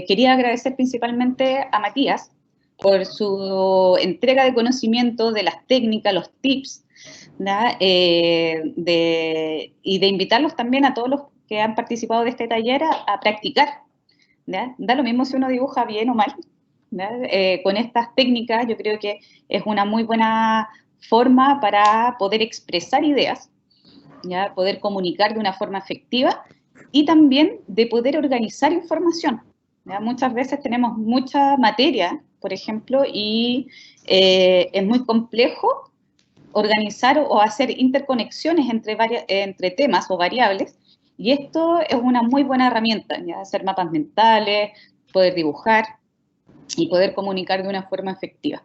quería agradecer principalmente a Matías por su entrega de conocimiento de las técnicas, los tips, y de invitarlos también a todos los que han participado de este taller a practicar. ¿Ya? Da lo mismo si uno dibuja bien o mal. Con estas técnicas yo creo que es una muy buena forma para poder expresar ideas, ¿ya? Poder comunicar de una forma efectiva y también de poder organizar información. ¿Ya? Muchas veces tenemos mucha materia, por ejemplo, y es muy complejo organizar o hacer interconexiones entre temas o variables, y esto es una muy buena herramienta, ¿ya? Hacer mapas mentales, poder dibujar y poder comunicar de una forma efectiva.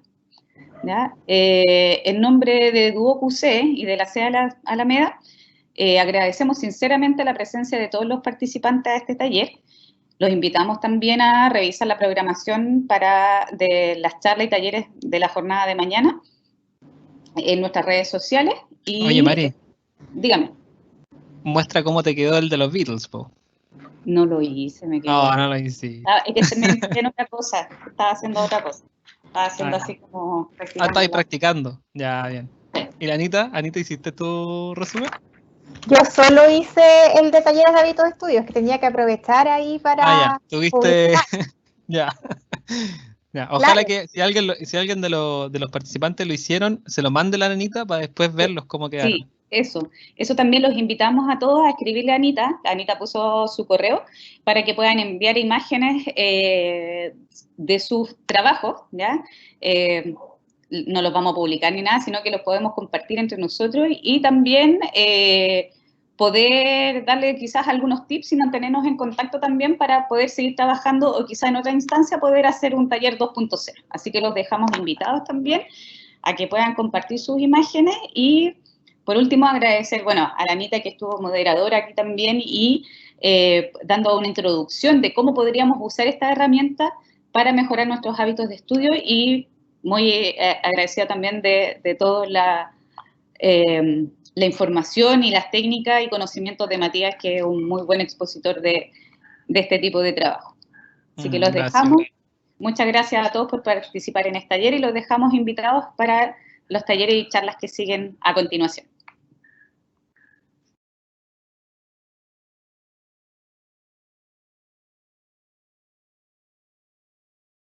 ¿Ya? En nombre de Duo QC y de la CEA Alameda, agradecemos sinceramente la presencia de todos los participantes de este taller. Los invitamos también a revisar la programación de las charlas y talleres de la jornada de mañana en nuestras redes sociales. Y, oye, Mari. Dígame. Muestra cómo te quedó el de los Beatles, po. No lo hice, me quedó. No lo hice. Es que se me metió en otra cosa, estaba haciendo otra cosa. Estaba haciendo así como... estabas practicando, ya, bien. Sí. ¿Y la Anita? ¿Anita, hiciste tu resumen? Yo solo hice el de talleres de hábitos de estudios, que tenía que aprovechar ahí para... ya, tuviste... ya. Ojalá claro. que si alguien de los participantes lo hicieron, se lo mande a la Anita para después verlos cómo quedaron. Sí, eso también los invitamos a todos a escribirle a Anita. Anita puso su correo para que puedan enviar imágenes de sus trabajos, ¿ya? No los vamos a publicar ni nada, sino que los podemos compartir entre nosotros y también poder darle quizás algunos tips y mantenernos en contacto también para poder seguir trabajando o quizás en otra instancia poder hacer un taller 2.0. Así que los dejamos invitados también a que puedan compartir sus imágenes y por último agradecer, bueno, a la Anita que estuvo moderadora aquí también y dando una introducción de cómo podríamos usar esta herramienta para mejorar nuestros hábitos de estudio y muy agradecida también de toda la información y las técnicas y conocimientos de Matías, que es un muy buen expositor de este tipo de trabajo. Así que los dejamos. Muchas gracias a todos por participar en este taller y los dejamos invitados para los talleres y charlas que siguen a continuación.